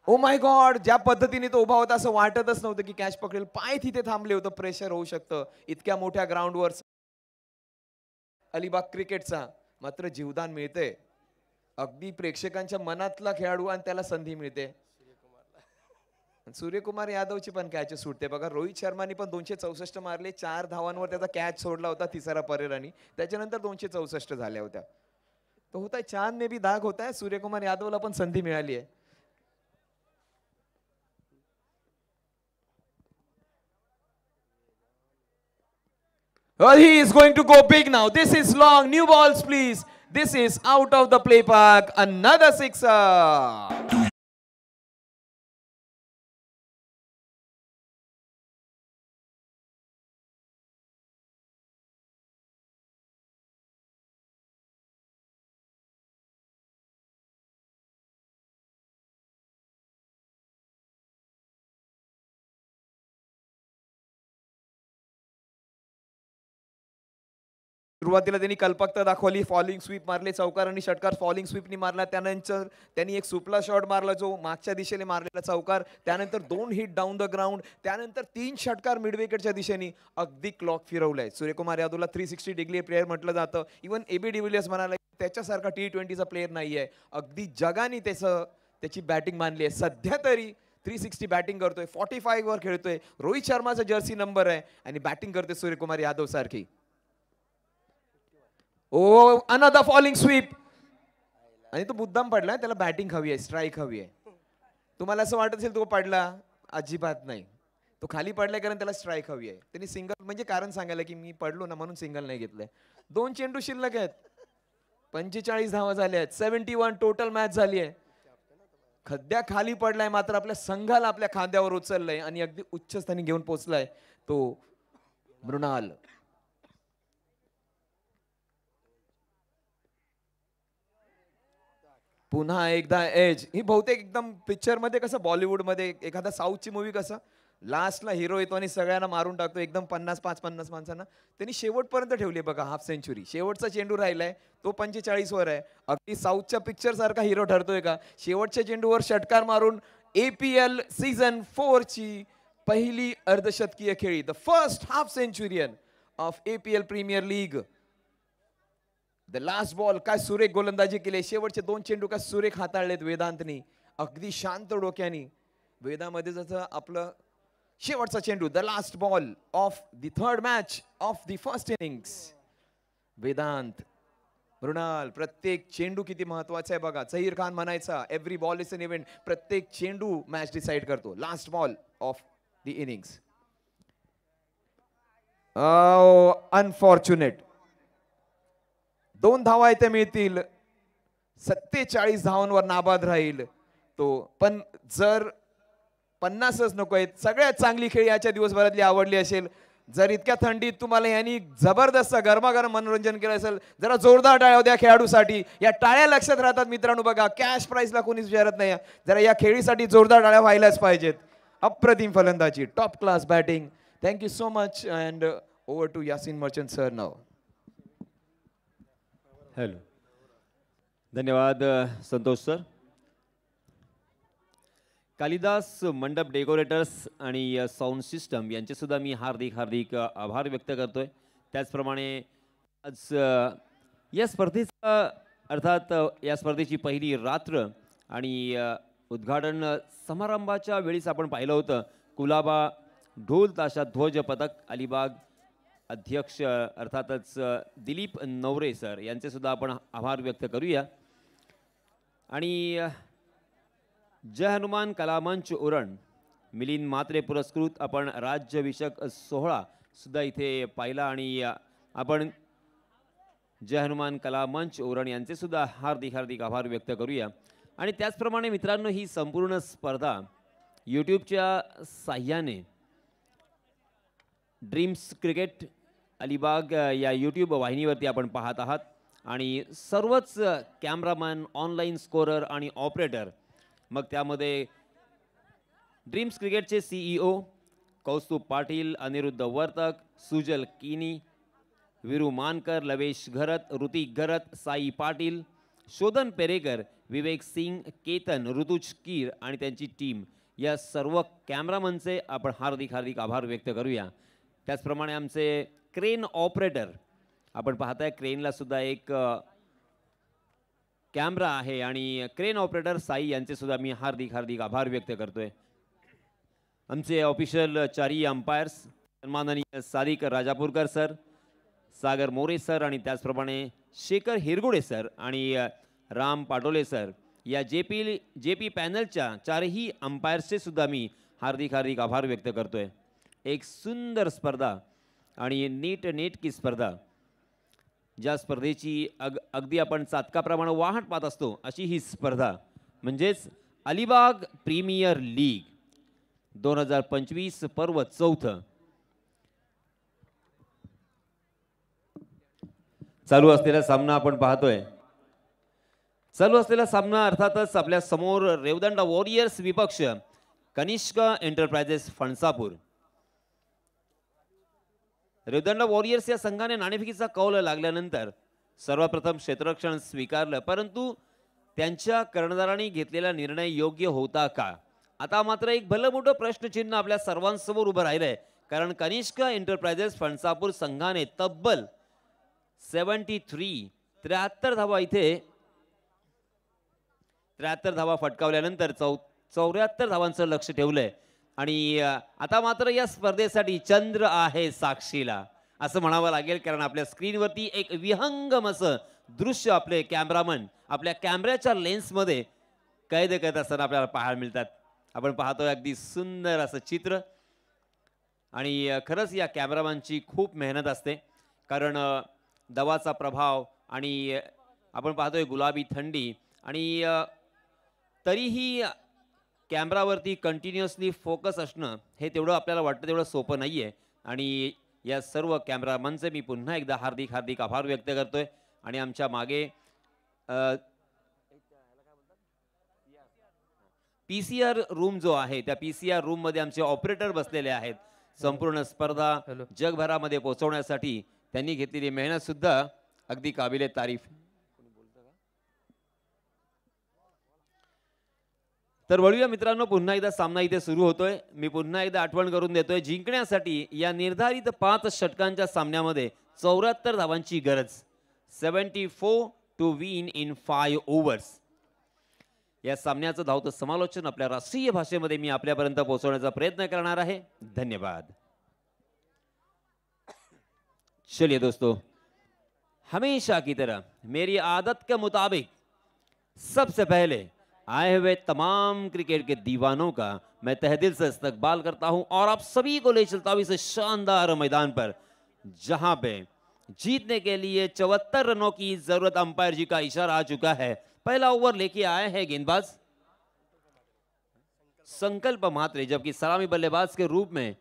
Oh my God, ज्या पद्धतीने तो उभा होता असं वाटतच नव्हतं की कॅच पकडेल. पाय तिथे थांबले होतं. प्रेशर होऊ शकतं इतक्या मोठ्या ग्राउंडवर. अलिबाग क्रिकेटचा मात्र जीवदान मिळते. अगदी प्रेक्षकांच्या मनातला खेळाडू आणि त्याला संधी मिळते. सूर्यकुमार यादवची पण कॅच सुटते बघा. रोहित शर्मानी पण 264 मारले. 4 धावांवर त्याचा कॅच सोडला होता तिसरा परेरानी. त्याच्यानंतर 264 झाल्या होत्या. तो होता चांद ने भी दाग होता है. सूर्यकुमार यादवला पण संधी मिळाली आहे. Oh, he is going to go big now. This is long. New balls, please. This is out of the play park. Another sixer. सुरुवातीला त्यांनी कल्पकता दाखवली. फॉलिंग स्वीप मारले. चौकार आणि षटकार फॉलिंग स्वीपनी मारला. त्यानंतर त्यांनी एक सुपला शॉट मारला जो मागच्या दिशेने मारलेला चौकार. त्यानंतर 2 हिट डाऊन द ग्राउंड. त्यानंतर 3 षटकार मिड विकेटच्या दिशेने. अगदी क्लॉक फिरवलाय. सूर्यकुमार यादवला 360 डिग्री प्लेयर म्हटलं जातं. इव्हन एबी डिव्हिलियर्स म्हणाला त्याच्यासारखा T20चा प्लेयर नाहीये. अगदी जगाने त्याची बॅटिंग मानली आहे. सध्या तरी 360 बॅटिंग करतोय. 45 वर खेळतोय. रोहित शर्माचा जर्सी नंबर आहे आणि बॅटिंग करतोय सूर्यकुमार यादव सारखी. ओ अनदर फॉलिंग स्वीप. आणि तो मुद्दाम पडला. त्याला बॅटिंग हवी आहे. स्ट्राईक हवी आहे. तुम्हाला असं वाटत असेल तो पडला. अजिबात नाही. तो खाली पडलाय कारण त्याला स्ट्राईक हवी आहे. त्यांनी सिंगल म्हणजे कारण सांगायला की मी पडलो ना म्हणून सिंगल नाही घेतलंय. 2 चेंडू शिल्लक आहेत. 45 धावा झाल्या आहेत. 71 टोटल मॅच झाली आहे. खड्ड्या खाली पडलाय मात्र आपल्या संघाला आपल्या खांद्यावर उचललंय आणि अगदी उच्च स्थानी घेऊन पोहोचलाय तो मृणाल. पुन्हा एकदा एज. ही बहुतेक एकदम पिक्चर मध्ये कसं बॉलिवूड मध्ये एखादा साऊथची मूवी कसं लास्टला हिरो येतो आणि सगळ्यांना मारून टाकतो एकदम 50 माणसांना. त्यांनी शेवटपर्यंत ठेवली बघा हाफ सेंचुरी. शेवटचा चेंडू राहिलाय तो 45 वर आहे. अगदी साऊथच्या पिक्चर सारखा हिरो ठरतोय का. शेवटच्या चेंडूवर षटकार मारून APL सीझन 4 ची पहिली अर्धशतकीय खेळी. The first half centurion of APL premier league. The last ball. काय सुरेख गोलंदाजी केली. शेवटचे 2 चेंडू काय सुरेख हाताळलेत वेदांतनी. अगदी शांत डोक्यानी. वेदामध्ये जसं आपलं शेवटचा चेंडू. The last ball of the third match of the first innings. Vedant Mrinal. प्रत्येक चेंडू किती महत्वाचा आहे बघा. झहीर खान म्हणायचा every ball is an event. प्रत्येक चेंडू मॅच डिसाइड करतो. Last ball of the innings. Unfortunate. 2 धावा इथे मिळतील. 47 धावांवर नाबाद राहील तो. पण जर 50च नको आहेत. सगळ्यात चांगली खेळी याच्या दिवसभरातली आवडली असेल जर इतक्या थंडीत तुम्हाला यांनी जबरदस्त गरमागरम मनोरंजन केलं असेल, जरा जोरदार टाळ्या द्या खेळाडूसाठी. या टाळ्या लक्षात राहतात मित्रांनो. बघा, कॅश प्राइसला कोणीच विचारत नाही, जरा या खेळीसाठी जोरदार टाळ्या व्हायलाच पाहिजेत. अप्रतिम फलंदाजी, top class batting. Thank you so much and over to Yasin Merchant sir नाव. हॅलो, धन्यवाद संतोष सर. कालिदास मंडप डेकोरेटर्स आणि साऊंड सिस्टम यांचे सुद्धा मी हार्दिक आभार व्यक्त करतोय. त्याचप्रमाणे आज या स्पर्धेचा अर्थात या स्पर्धेची पहिली रात्र आणि उद्घाटन समारंभाच्या वेळीच आपण पाहिलं होतं. कुलाबा ढोल ताशा ध्वज पथक अलिबाग अध्यक्ष अर्थातच दिलीप नवरे सर यांचे सुद्धा आपण आभार व्यक्त करूया. आणि जय हनुमान कलामंच उरण मिलिंद म्हात्रे पुरस्कृत आपण राज्यविषयक सोहळा सुद्धा इथे पाहिला. आणि आपण जय हनुमान कलामंच उरण यांचे सुद्धा हार्दिक आभार व्यक्त करूया. आणि त्याचप्रमाणे मित्रांनो, ही संपूर्ण स्पर्धा यूट्यूबच्या साह्याने ड्रीम्स क्रिकेट अलिबाग या यूट्यूब वाहिनीवरती आपण पाहत आहात. आणि सर्वच कॅमेरामॅन, ऑनलाईन स्कोरर आणि ऑपरेटर, मग त्यामध्ये ड्रीम्स क्रिकेटचे CEO कौस्तुभ पाटील, अनिरुद्ध वर्तक, सुजल किनी, विरू मानकर, लवेश घरत, ऋतिक घरत, साई पाटील, शोधन पेरेकर, विवेक सिंग, केतन, ऋतुज कीर आणि त्यांची टीम, या सर्व कॅमेरामनचे आपण हार्दिक आभार व्यक्त करूया. त्याचप्रमाणे आमचे क्रेन ऑपरेटर, आपण पाहताय क्रेनला सुद्धा एक कॅमेरा आहे आणि क्रेन ऑपरेटर साई यांचे सुद्धा मी हार्दिक आभार व्यक्त करतोय. आमचे ऑफिशियल चारी अंपायर्स सन्माननीय सादिक राजापूरकर सर, सागर मोरे सर आणि त्याचप्रमाणे शेखर हिरगुडे सर आणि राम पाटोले सर, या जेपी पॅनलच्या चारही अंपायर्सचे सुद्धा मी हार्दिक आभार व्यक्त करतोय. एक सुंदर स्पर्धा आणि नेटकी स्पर्धा, ज्या स्पर्धेची अगदी आपण चातकाप्रमाणे वाहट पाहत असतो अशी ही स्पर्धा म्हणजेच अलिबाग प्रीमियर लीग 2025 पर्व 4 चालू असलेला सामना आपण पाहतोय. चालू असलेला सामना अर्थातच आपल्या समोर रेवदंडा वॉरियर्स विपक्ष कनिष्क एंटरप्राइजेस फणसापूर. रेवदंडा वॉरियर्स या संघाने नाणेफेकीचा कौल लागल्यानंतर सर्वप्रथम क्षेत्ररक्षण स्वीकारलं, परंतु त्यांच्या कर्णधारांनी घेतलेला निर्णय योग्य होता का? आता मात्र एक भलं मोठं प्रश्नचिन्ह आपल्या सर्वांसमोर उभं राहिलंय, कारण कनिष्क एंटरप्राइजेस फणसापूर संघाने तब्बल 73 धावा इथे 73 धावा फटकावल्यानंतर 74 धावांचं लक्ष ठेवलंय. आणि आता मात्र या स्पर्धेसाठी चंद्र आहे साक्षीला असं म्हणावं लागेल, कारण आपल्या स्क्रीनवरती एक विहंगम असं दृश्य आपले कॅमेरामन आपल्या कॅमेऱ्याच्या लेन्समध्ये कैद करत असताना आपल्याला पाहायला मिळतात. आपण पाहतोय अगदी सुंदर असं चित्र. आणि खरंच या कॅमेरामॅनची खूप मेहनत असते, कारण दवाचा प्रभाव आणि आपण पाहतोय गुलाबी थंडी, आणि तरीही कॅमेरावरती कंटिन्युअसली फोकस असणं हे तेवढं आपल्याला वाटतं तेवढं सोपं नाही आहे. आणि या सर्व कॅमेरामनचे मी पुन्हा एकदा हार्दिक आभार व्यक्त करतोय. आणि आमच्या मागे PCR रूम जो आहे त्या PCR रूममध्ये आमचे ऑपरेटर बसलेले आहेत. संपूर्ण स्पर्धा जगभरामध्ये पोहोचवण्यासाठी त्यांनी घेतलेली मेहनत सुद्धा अगदी काबिले तारीफ. तर वळूया मित्रांनो, पुन्हा एकदा सामना इथे सुरू होतोय. मी पुन्हा एकदा आठवण करून देतोय, जिंकण्यासाठी या निर्धारित 5 षटकांच्या सामन्यामध्ये 74 धावांची गरज. 74 टू विन इन 5 ओव्हर्स. या सामन्याचं धावतं समालोचन आपल्या राष्ट्रीय भाषेमध्ये मी आपल्यापर्यंत पोहोचवण्याचा प्रयत्न करणार आहे. धन्यवाद. चलिए दोस्तों, हमेशा की तरह मेरी आदत के मुताबिक सबसे पहले आए हुए तमाम क्रिकेट के दीवानों का मैं तहे दिल से इस्तकबाल करता हूं और आप सभी को ले चलता हूं इस शानदार मैदान पर, जहां पे जीतने के लिए 74 रनों की जरूरत अंपायर जी का इशारा आ चुका है. पहला ओवर लेके आए हैं गेंदबाज संकल्प म्हात्रे, जबकि सलामी बल्लेबाज के रूप में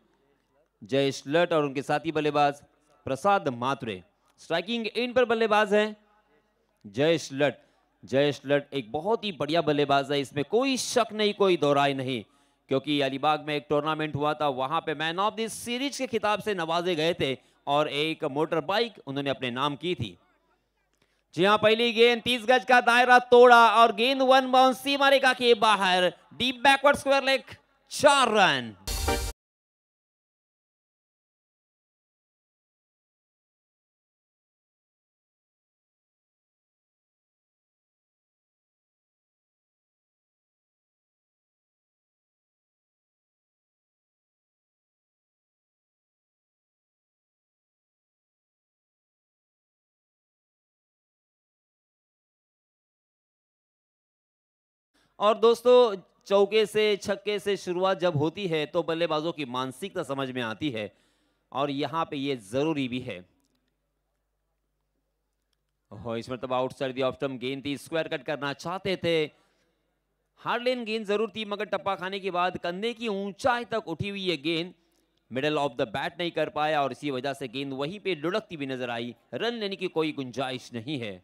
जयेश लट और उनके साथी बल्लेबाज प्रसाद मात्रे। स्ट्राइकिंग एंड पर बल्लेबाज हैं जयेश लट। जयेश लट एक बहुत ही बढ़िया बल्लेबाज है, इसमें कोई शक नहीं, कोई दो राय नहीं, क्योंकि अलीबाग में एक टूर्नामेंट हुआ था, वहां पे मैन ऑफ द सीरीज के खिताब से नवाजे गए थे और एक मोटर बाइक उन्होंने अपने नाम की थी। जी हां, पहली गेंद 30 गज का दायरा तोड़ा और गेंद वन बाउंस सीमा रेखा के बाहर, deep backward square leg, 4 run. और दोस्तों, चौके से छक्के से शुरुआत जब होती है तो बल्लेबाजों की मानसिकता समझ में आती है और यहां पे ये जरूरी भी है। इस मरतबा आउटसाइड दी ऑफ स्टंप गेंद थी, स्क्वायर कट करना चाहते थे, हार्ड लेन गेंद जरूर थी, मगर टप्पा खाने के बाद कंधे की ऊंचाई तक उठी हुई ये गेंद मिडल ऑफ द बैट नहीं कर पाया और इसी वजह से गेंद वहीं पे लुढ़कती भी नजर आई। रन लेने की कोई गुंजाइश नहीं है।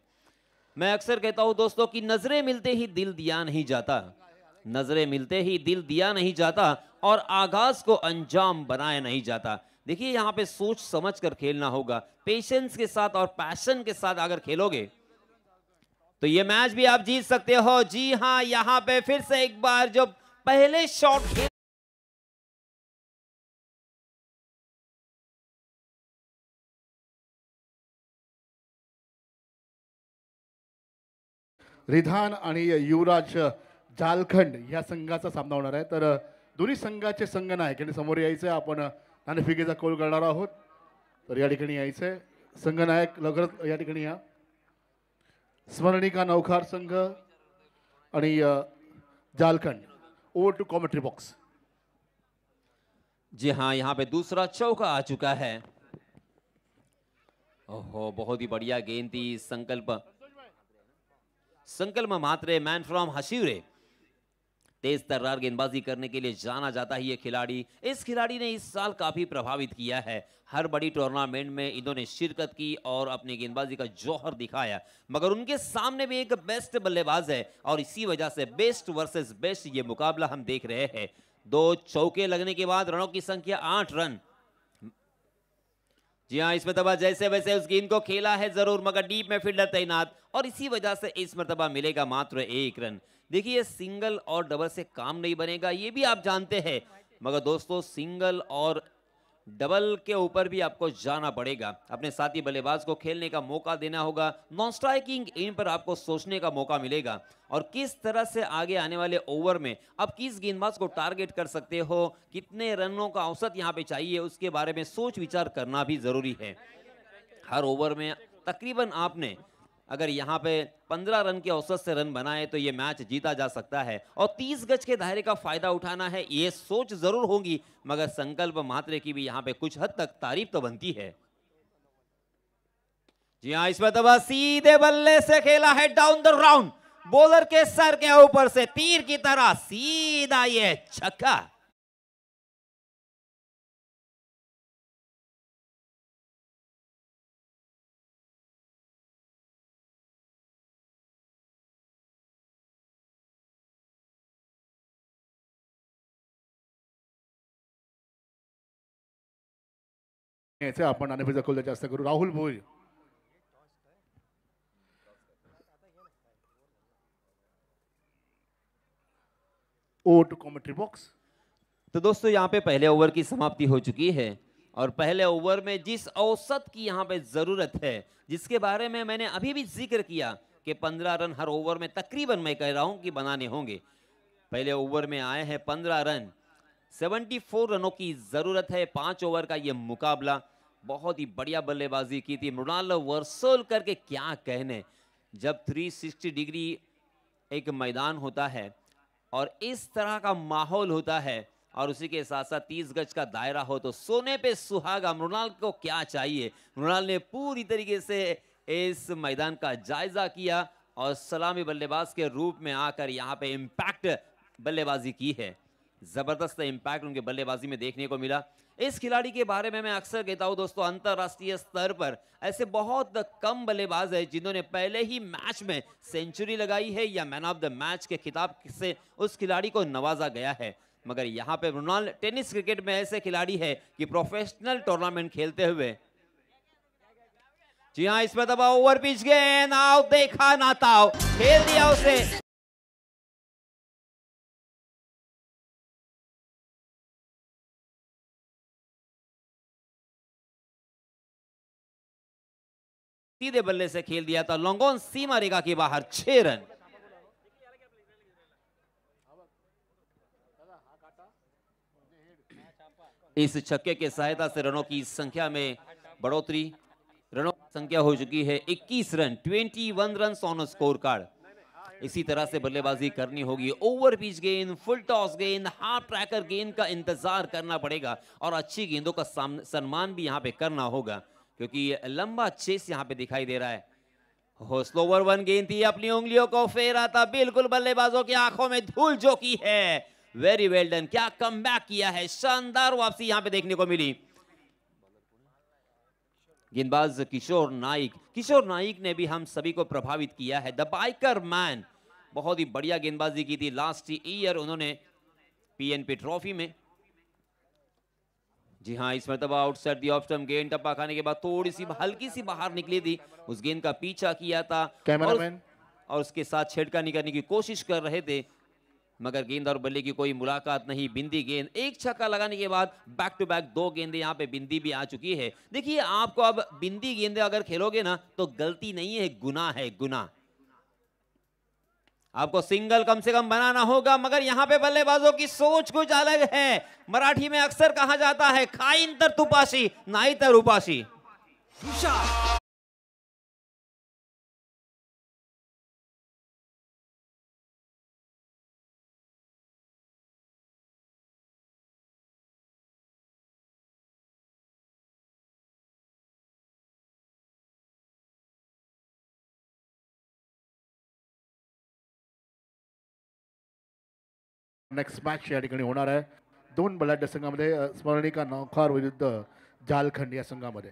मैं अक्सर कहता हूं दोस्तों कि नजरें मिलते ही दिल दिया नहीं जाता, नजरें मिलते ही दिल दिया नहीं जाता और आगाज को अंजाम बनाया नहीं जाता। देखिए, यहां पे सोच समझ कर खेलना होगा, पेशेंस के साथ और पैशन के साथ अगर खेलोगे तो ये मैच भी आप जीत सकते हो। जी हां, यहां पे फिर से एक बार जो पहले शॉट रिधान आणि युवराज झालखंड या संघाचा सामना होणार आहे। तर दोन्ही संघाचे संघनायक यांनी समोर यायचे, आपण नाणेफेकीचा कौल करणार आहोत। तर या ठिकाणी यायचे संघनायक, लवकरच या ठिकाणी या। स्मरणिका नौखार संघ आणि झालखंड, ओवर टू कॉमेंट्री बॉक्स। जी हाँ, यहाँ पे दूसरा चौका आ चुका है। ओहो, बहुत ही बढ़िया गेंद थी। संकल्प मात्रे, मैन फ्रॉम हशीरे, तेज तर्रार गेंदबाजी करने के लिए जाना जाता है ये खिलाड़ी। इस खिलाड़ी ने इस साल काफी प्रभावित किया है, हर बड़ी टूर्नामेंट में इन्होंने शिरकत की और अपनी गेंदबाजी का जौहर दिखाया, मगर उनके सामने भी एक बेस्ट बल्लेबाज है और इसी वजह से बेस्ट वर्सेस बेस्ट ये मुकाबला हम देख रहे हैं। 2 चौके लगने के बाद रनों की संख्या 8 रन। जी हाँ, इस मरतबा जैसे वैसे उस गेंद को खेला है जरूर, मगर डीप में फील्डर तैनात और इसी वजह से इस मरतबा मिलेगा मात्र 1 रन। देखिए, सिंगल और डबल से काम नहीं बनेगा, ये भी आप जानते हैं, मगर दोस्तों सिंगल और डबल के ऊपर भी आपको जाना पड़ेगा। अपने साथी बल्लेबाज को खेलने का मौका देना होगा, नॉन स्ट्राइकिंग इन पर आपको सोचने का मौका मिलेगा और किस तरह से आगे आने वाले ओवर में आप किस गेंदबाज को टारगेट कर सकते हो, कितने रनों का औसत यहां पे चाहिए, उसके बारे में सोच विचार करना भी जरूरी है। हर ओवर में तकरीबन आपने अगर यहाँ पे 15 रन के औसत से रन बनाए तो ये मैच जीता जा सकता है और 30 गज के दायरे का फायदा उठाना है, ये सोच जरूर होगी, मगर संकल्प मात्रे की भी यहाँ पे कुछ हद तक तारीफ तो बनती है। जी हाँ, इस मरतबा सीधे बल्ले से खेला है डाउन द राउंड, बॉलर के सर के ऊपर से तीर की तरह सीधा ये छक्का। याचे आपण नाणेफेकीचा कौल जास्त करू। राहुल भोई, ओवर टू कमेंट्री बॉक्स। तो दोस्तों, यहाँ पे पहले ओवर की समाप्ति हो चुकी है और पहले ओवर में जिस औसत की यहाँ पे जरूरत है, जिसके बारे में मैंने अभी भी जिक्र किया कि 15 रन हर ओवर में तकरीबन मैं कह रहा हूं कि बनाने होंगे। पहले ओवर में आए हैं 15 रन, 74 रनों की जरूरत है। 5 ओवर का ये मुकाबला, बहुत ही बढ़िया बल्लेबाजी की थी मृणाल वर्सोलकर के, क्या कहने। जब 360 डिग्री एक मैदान होता है और इस तरह का माहौल होता है और उसी के साथ साथ 30 गज का दायरा हो तो सोने पे सुहागा। मृणाल को क्या चाहिए, मृणाल ने पूरी तरीके से इस मैदान का जायजा किया और सलामी बल्लेबाज के रूप में आकर यहाँ पे इम्पैक्ट बल्लेबाजी की है। जबरदस्त इम्पैक्ट उनके बल्लेबाजी में देखने को मिला। इस खिलाड़ी के बारे में मैं अक्सर कहता हूं दोस्तों, अंतरराष्ट्रीय स्तर पर ऐसे बहुत कम बल्लेबाज है जिन्होंने पहले ही मैच में सेंचुरी लगाई है या मैन ऑफ द मैच के खिताब से उस खिलाड़ी को नवाजा गया है। मगर यहाँ पे रोनाल्ड टेनिस क्रिकेट में ऐसे खिलाड़ी है कि प्रोफेशनल टूर्नामेंट खेलते हुए, जी हाँ, इसमें दबा ओवर पिच गेंद, आओ देखा ना ताओ, खेल दिया उसे। सीधे बल्ले से खेल दिया था, लॉन्ग ऑन सीमा रेखा के बाहर 6 रन। इस छक्के के सहायता से रनों की संख्या में बढ़ोतरी, रनों की संख्या हो चुकी है 21 run, 21 run on score card. इसी तरह से बल्लेबाजी करनी होगी। ओवर पिच गेंद, फुल टॉस गेंद, हाफ ट्रैकर गेंद का इंतजार करना पड़ेगा और अच्छी गेंदों का सम्मान भी यहाँ पे करना होगा, क्योंकि लंबा चेस यहाँ पे दिखाई दे रहा है। हो स्लोवर वन गेंद थी, अपनी उंगलियों को फेरा था, बिल्कुल बल्लेबाजों की आंखों में धूल झोंकी है। वेरी वेल डन, क्या कमबैक किया है, शानदार वापसी यहाँ पे देखने को मिली। गेंदबाज किशोर नाइक ने भी हम सभी को प्रभावित किया है। द बाइकर मैन, बहुत ही बढ़िया गेंदबाजी की थी लास्ट ईयर उन्होंने पीएनपी ट्रॉफी में। जी हाँ, इस मरतबा आउटसाइड दी ऑफ स्टंप गेंद टप्पा खाने के बाद थोड़ी सी हल्की सी बाहर निकली थी, उस गेंद का पीछा किया था और उसके साथ छेड़खानी करने की कोशिश कर रहे थे, मगर गेंद और बल्ले की कोई मुलाकात नहीं। बिंदी गेंद, एक छक्का लगाने के बाद बैक टू बैक 2 गेंदें यहाँ पे बिंदी भी आ चुकी है। देखिए, आपको अब बिंदी गेंदें अगर खेलोगे ना तो गलती नहीं है, गुनाह है, गुनाह। आपको सिंगल कम से कम बनाना होगा, मगर यहाँ पे बल्लेबाजों की सोच कुछ अलग है। मराठी में अक्सर कहा जाता है, खाइन तर तुपाशी नाही तर उपाशी। नेक्स्ट मॅच या ठिकाणी होणार आहे 2 बलाढ्य संघामध्ये, स्मरणिका नौखार विरुद्ध झालखंड या संघामध्ये।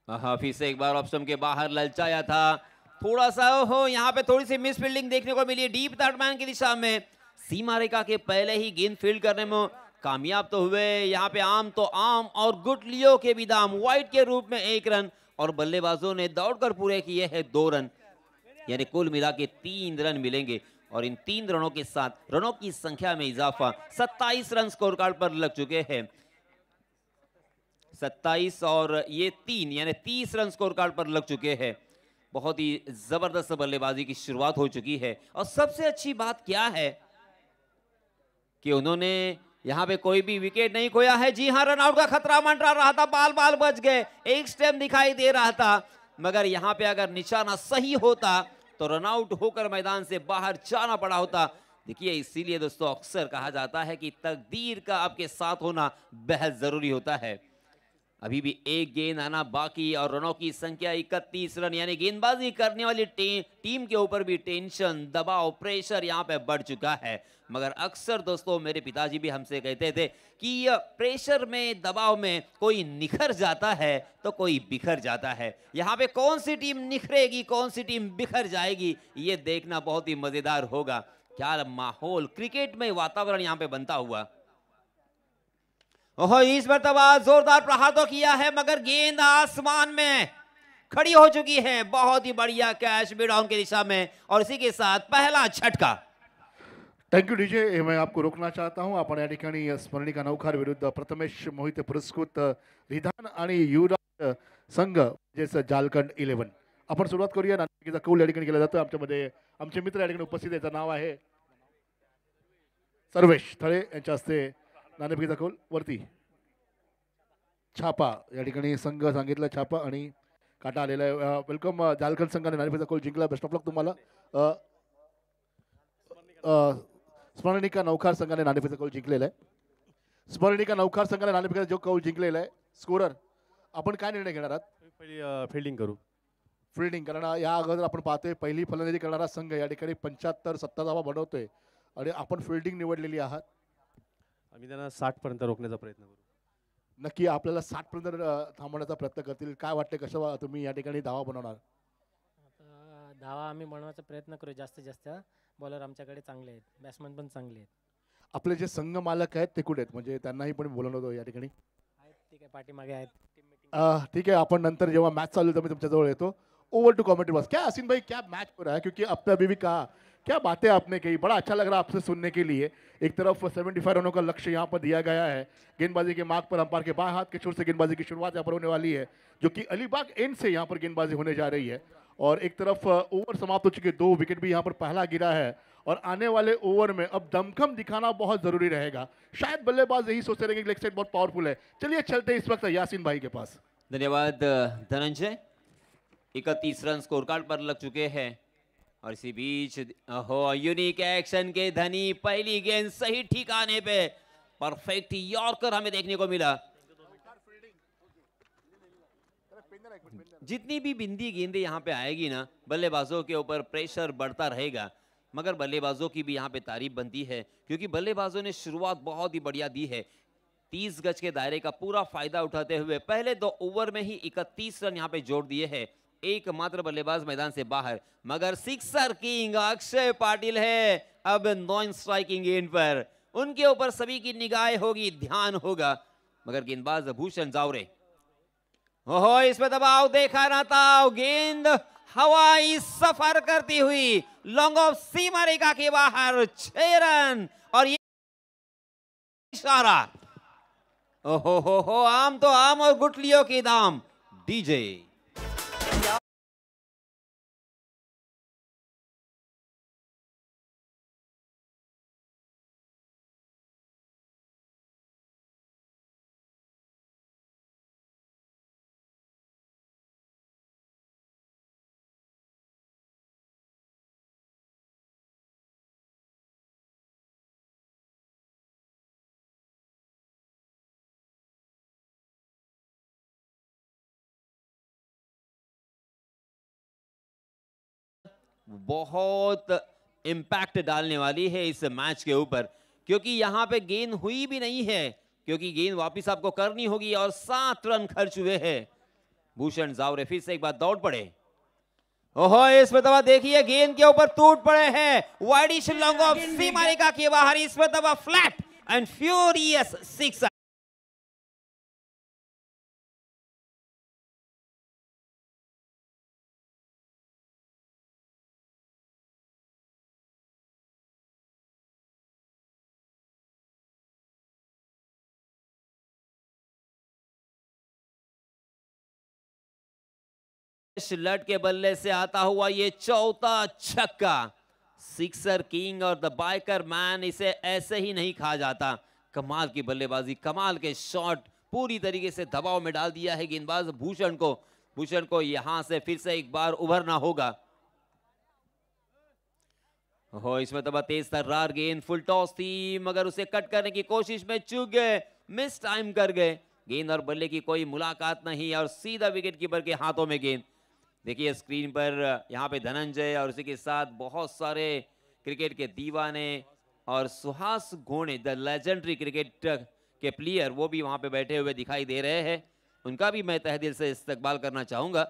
हाफिज से एक बार ऑप्शन के बाहर ललचाया था, थोड़ा सा हो यहाँ पे थोड़ी सी मिस फील्डिंग देखने को मिली डीप बैट्समैन की दिशा में। सीमा रेखा के पहले ही गेंद फील्ड करने में कामयाब तो हुए। यहाँ पे आम तो आम और गुड लियो के भी दाम, वाइट के रूप में 1 रन और बल्लेबाजों ने दौड़कर पूरे किए हैं 2 रन, यानी कुल मिला के 3 रन मिलेंगे और इन 3 रनों के साथ रनों की संख्या में इजाफा 27 रन स्कोर कार्ड पर लग चुके हैं। 27 और ये 3 यानी 30 रन स्कोर कार्ड पर लग चुके हैं। बहुत ही जबरदस्त बल्लेबाजी की शुरुआत हो चुकी है और सबसे अच्छी बात क्या है कि उन्होंने यहाँ पे कोई भी विकेट नहीं खोया है। जी हाँ, रनआउट का खतरा मंडरा रहा था, बाल बच गए, एक स्टेप दिखाई दे रहा था, मगर यहाँ पे अगर निशाना सही होता तो रनआउट होकर मैदान से बाहर जाना पड़ा होता। देखिए, इसीलिए दोस्तों अक्सर कहा जाता है कि तकदीर का आपके साथ होना बेहद जरूरी होता है। अभी भी 1 गेंद आना बाकी और रनों की संख्या 31 रन, यानी गेंदबाजी करने वाली टीम के ऊपर भी टेंशन, दबाव, प्रेशर यहाँ पे बढ़ चुका है। मगर अक्सर दोस्तों मेरे पिताजी भी हमसे कहते थे कि प्रेशर में, दबाव में कोई निखर जाता है तो कोई बिखर जाता है। यहाँ पे कौन सी टीम निखरेगी, कौन सी टीम बिखर जाएगी, ये देखना बहुत ही मजेदार होगा। क्या माहौल, क्रिकेट में वातावरण यहाँ पे बनता हुआ। ओहो, इस मरतबा जोरदार प्रहार तो किया है, मगर गेंद आसमान में खड़ी हो चुकी है। बहुत ही बढ़िया कैच मिड ऑन की दिशा में और इसी के साथ पहला झटका। Thank you DJ. मैं आपको रोकना चाहता हूं, आपण या ठिकाणी स्मरणिका नौखार विरुद्ध प्रथमेश मोहिते पुरस्कृत रिधान आणि युवराज संघ म्हणजेच झालखंड 11 आपण सुरुवात करूया। नाणेफेकीचा कौल या ठिकाणी केला जातो। आमच्यामध्ये आमचे मित्र या ठिकाणी उपस्थित, याचं नाव आहे सर्वेश थळे, यांच्या हस्ते नाणेफेकीचा कौल वरती छापा या ठिकाणी संघ सांगितलं छापा आणि काटा आलेला आहे। वेलकम झालखंड संघाने नाणेफेकीचा कौल जिंकला, बेस्ट ऑफ लक तुम्हाला। स्मरणिका नौखार संघाने नाणेफेकीचा कौल जिंकलेला आहे। स्मरणिका नौखार संघाने नाणेफेकीचा जो कौल जिंकलेला आहे, स्कोरर आपण काय निर्णय घेणार आहात? पहिली फिल्डिंग करू, फिल्डिंग, कारण या अगोदर आपण पाहतोय पहिली फलंदाजी करणारा संघ या ठिकाणी 75-70 धावा बनवतोय आणि आपण फिल्डिंग निवडलेली आहात. आम्ही त्यांना 60 पर्यंत रोखण्याचा प्रयत्न करू. नक्की आपल्याला 60 पर्यंत थांबवण्याचा प्रयत्न करतील. काय वाटते, कसं तुम्ही या ठिकाणी धावा बनवणार? आता धावा आम्ही बनवायचा प्रयत्न करू जास्तीत जास्त. बॉलर आमच्याकडे चांगले आहेत, बॅट्समन पण चांगले आहेत. आपले जे संघ मालक आहेत ते कुठे आहेत, म्हणजे त्यांनाही पण बोलवलं या ठिकाणी? आहेत ठीक आहे, पाठीमागे आहेत. टीम मीटिंग ठीक है, अपन नंतर जेव्हा मैच चालू होता मैं तुमच्या जवळ येतो. Over to commentary box. क्या हसीन भाई, क्या मैच हो रहा है, क्योंकि अब अभी भी कहा, क्या बातें आपने कही, बड़ा अच्छा लग रहा है आपसे सुनने के लिए. एक तरफ 75 रनों का लक्ष्य यहाँ पर दिया गया है, गेंदबाजी के मार्ग पर अंपायर के बाएं हाथ के छोर से गेंदबाजी की शुरुआत यहाँ पर होने वाली है, जो कि अलीबाग एंड से यहाँ पर गेंदबाजी होने जा रही है. और एक तरफ ओवर समाप्त हो चुके, 2 विकेट भी यहाँ पर पहला गिरा है और आने वाले ओवर में अब दमखम दिखाना बहुत जरूरी रहेगा. शायद बल्लेबाज यही सोचते रहेंगे कि लेग साइड बहुत पावरफुल है. चलिए चलते हैं इस वक्त यासीन भाई के पास. धन्यवाद धनंजय. 31 रन स्कोर कार्ड पर लग चुके हैं और इसी बीच यूनिक एक्शन के धनी पहली गेंद सही ठिकाने पे परफेक्ट यॉर्कर हमें देखने को मिला. जितनी भी बिंदी गेंदें यहाँ पे आएगी ना, बल्लेबाजों के ऊपर प्रेशर बढ़ता रहेगा, मगर बल्लेबाजों की भी यहाँ पे तारीफ बनती है क्योंकि बल्लेबाजों ने शुरुआत बहुत ही बढ़िया दी है. 30 गज के दायरे का पूरा फायदा उठाते हुए पहले 2 ओवर में ही 31 रन यहाँ पे जोड़ दिए हैं. एकमात्र बल्लेबाज मैदान से बाहर, मगर सिक्सर किंग अक्षय पाटिल है अब नॉन स्ट्राइकिंग गेंद पर. उनके ऊपर सभी की निगाहें होगी, ध्यान होगा, मगर गेंदबाज भूषण जावरे. ओहो, इसमें दबाव देखा ना था. गेंद हवाई सफर करती हुई लॉन्ग ऑफ सीमा रेखा के बाहर 6 रन. और ये इशारा, ओहो, आम तो आम और गुटलियों के दाम. डीजे बहुत इम्पैक्ट डालने वाली है इस मैच के ऊपर, क्योंकि यहां पे गेंद हुई भी नहीं है, क्योंकि गेंद वापस आपको करनी होगी और 7 रन खर्च हुए हैं. भूषण जावरे फिर से एक बार दौड़ पड़े. ओहो, इसमें दबा देखिए, गेंद के ऊपर टूट पड़े हैं. वाइडिश लॉन्ग ऑफ सीमा रेखा के बाहर, इसमें दबा फ्लैट एंड फ्यूरियस 6. लट के बल्ले से आता हुआ ये चौथा छक्का. सिक्सर किंग और द बाइकर मैन, इसे ऐसे ही नहीं कहा जाता. कमाल की बल्लेबाजी, कमाल के शॉट, पूरी तरीके से दबाव में डाल दिया है गेंदबाज भूषण को. भूषण को यहां से फिर से एक बार उभरना होगा. हो, इसमें तब तेज तर्रार गेंद, फुल टॉस थी, मगर उसे कट करने की कोशिश में चूक गए, मिस टाइम कर गए. गेंद और बल्ले की कोई मुलाकात नहीं और सीधा विकेट कीपर के हाथों में गेंद. देखिए स्क्रीन पर यहाँ पे धनंजय और उसी के साथ बहुत सारे क्रिकेट के दीवाने और Suhas Ghone the legendary cricket के प्लेयर, वो भी वहाँ पे बैठे हुए दिखाई दे रहे हैं. उनका भी मैं तहे दिल से इस्तकबाल करना चाहूँगा.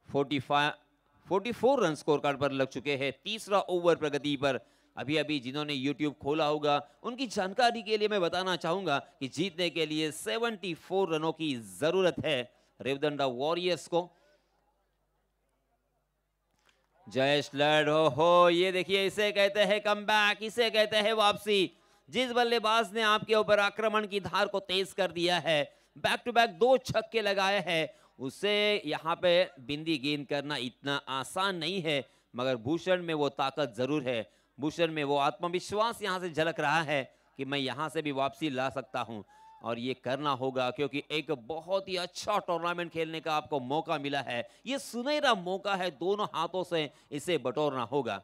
44 रन स्कोर कार्ड पर लग चुके हैं. तीसरा ओवर प्रगति पर. अभी अभी जिन्होंने YouTube खोला होगा उनकी जानकारी के लिए मैं बताना चाहूँगा कि जीतने के लिए 74 रनों की ज़रूरत है रेवदंडा वॉरियर्स को. जयेश लड़, हो, ये देखिए, इसे कहते हैं कमबैक, इसे कहते हैं वापसी. जिस बल्लेबाज ने आपके ऊपर आक्रमण की धार को तेज कर दिया है, बैक टू बैक 2 छक्के लगाए हैं, उसे यहाँ पे बिंदी गेंद करना इतना आसान नहीं है. मगर भूषण में वो ताकत जरूर है, भूषण में वो आत्मविश्वास यहाँ से झलक रहा है कि मैं यहाँ से भी वापसी ला सकता हूँ. और ये करना होगा क्योंकि एक बहुत ही अच्छा टूर्नामेंट खेलने का आपको मौका मिला है. ये सुनहरा मौका है, दोनों हाथों से इसे बटोरना होगा.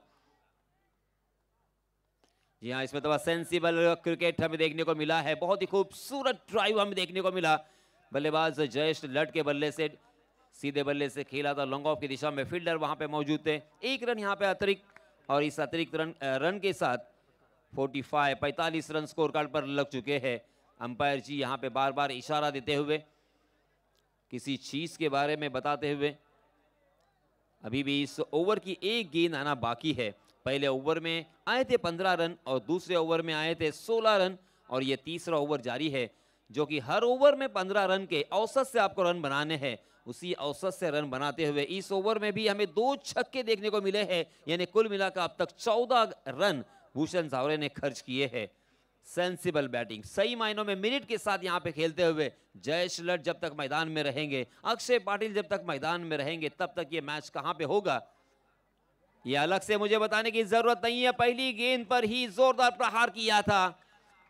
जी हाँ, इसमें तो सेंसिबल क्रिकेट हमें देखने को मिला है. बहुत ही खूबसूरत ड्राइव हमें देखने को मिला. बल्लेबाज जयेश लट के बल्ले से सीधे बल्ले से खेला था लॉन्ग ऑफ की दिशा में, फील्डर वहां पे मौजूद थे। 1 रन यहाँ पे अतिरिक्त, और इस अतिरिक्त रन के साथ 45 रन स्कोर कार्ड पर लग चुके हैं। अंपायर जी यहाँ पे बार बार इशारा देते हुए, किसी चीज के बारे में बताते हुए, अभी भी इस ओवर की एक गेंद आना बाकी है। पहले ओवर में आए थे 15 रन और दूसरे ओवर में आए थे 16 रन, और ये तीसरा ओवर जारी है, जो कि हर ओवर में 15 रन के औसत से आपको रन बनाने हैं। उसी औसत से रन बनाते हुए इस ओवर में भी हमें 2 छक्के देखने को मिले हैं, यानी कुल मिलाकर अब तक 14 रन भूषण झावरे ने खर्च किए हैं। सेंसिबल बैटिंग, सही मायनों में मिनट के साथ यहाँ पे खेलते हुए जयेश लट जब तक मैदान में रहेंगे, अक्षय पाटिल जब तक मैदान में रहेंगे, तब तक ये मैच कहां पे होगा ये अलग से मुझे बताने की जरूरत नहीं है। पहली गेंद पर ही जोरदार प्रहार किया था,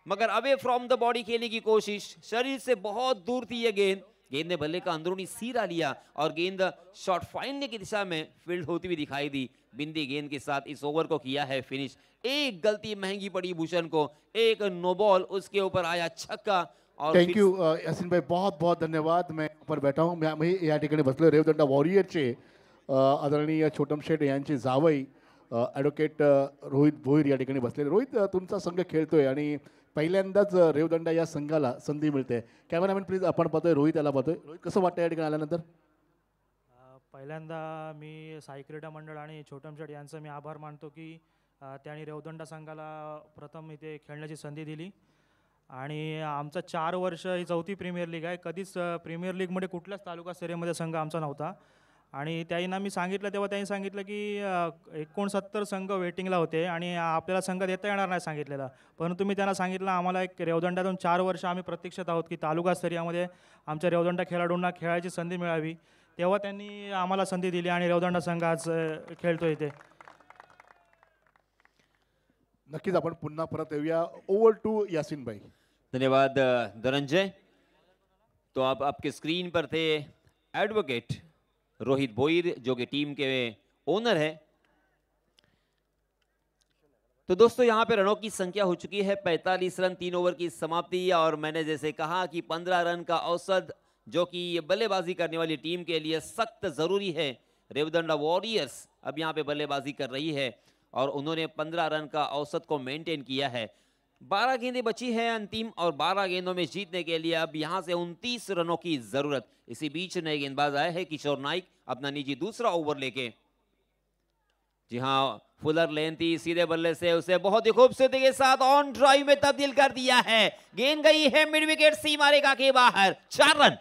मगर अवे फ्रॉम द बॉडी खेलने की कोशिश, शरीर से बहुत दूर थी ये गेंद। गेंद ने बल्ले का अंदरूनी सीरा लिया और गेंद शॉट फाइनल की दिशा में फील्ड होती हुई दिखाई दी। बिंदी गेंद के साथ इस ओवर को किया है फिनिश। एक गलती महंगी पड़ी भूषण को, एक नो बॉल, उसके ऊपर आया छक्का। और थँक यू यासिन भाई, बहुत बहुत धन्यवाद. मैं पर बैठा हूँ. मी या ठिकाणी बसलो रेवदंडा वॉरियरचे आदरणीय छोटम शेठ यांचे जावई ॲडव्होकेट रोहित भोईर या ठिकाणी बसलेले. रोहित, तुमचा संघ खेळतोय आणि पहिल्यांदाच रेवदंडा या संघाला संधी मिळते. कॅमेरामॅन प्लीज, आपण पाहतोय रोहित याला पाहतोय. रोहित, कसं वाटतं या ठिकाणी आल्यानंतर? पहिल्यांदा मी साई क्रीडा मंडळ आणि छोटम शेठ यांचं मी आभार मानतो की त्यांनी रेवदंडा संघाला प्रथम इथे खेळण्याची संधी दिली. आणि आमचा 4 वर्ष ही 4थी प्रीमियर लीग आहे. कधीच प्रीमियर लीगमध्ये कुठल्याच तालुका स्तरीयमध्ये संघ आमचा नव्हता. आणि त्यांना मी सांगितलं तेव्हा त्यांनी सांगितलं की 69 संघ वेटिंगला होते आणि आपल्याला संघ देता येणार नाही सांगितलेला. परंतु मी त्यांना सांगितलं आम्हाला एक रेवदंड्यातून 4 वर्ष आम्ही प्रतीक्षेत आहोत की तालुका स्तरीयमध्ये आमच्या रेवदंडा खेळाडूंना खेळायची संधी मिळावी. तेव्हा त्यांनी आम्हाला संधी दिली आणि रेवदंडा संघ आज खेळतो इथे. नक्कीच आपण पुन्हा परत येऊया. ओव्हर टू यासिन भाई. धन्यवाद धनंजय. तो आप आपके स्क्रीन पर थे एडवोकेट रोहित भोईर, जो कि टीम के ओनर है. तो दोस्तों यहाँ पे रनों की संख्या हो चुकी है 45 रन, 3 ओवर की समाप्ति. और मैंने जैसे कहा कि 15 रन का औसत, जो कि ये बल्लेबाजी करने वाली टीम के लिए सख्त जरूरी है. रेवदंडा वॉरियर्स अब यहाँ पे बल्लेबाजी कर रही है और उन्होंने 15 रन का औसत को मेंटेन किया है. 12 गेंदें बची हैं अंतिम, और 12 गेंदों में जीतने के लिए अब यहां से 29 रनों की जरूरत. इसी बीच नए गेंदबाज आए हैं किशोर नाइक अपना निजी दूसरा ओवर लेके. जी हां, फुलर लेन थी, सीधे बल्ले से उसे बहुत ही खूबसूरती के साथ ऑन ड्राइव में तब्दील कर दिया है. गेंद गई है मिड विकेट सीमा रेखा के बाहर. 4 रन.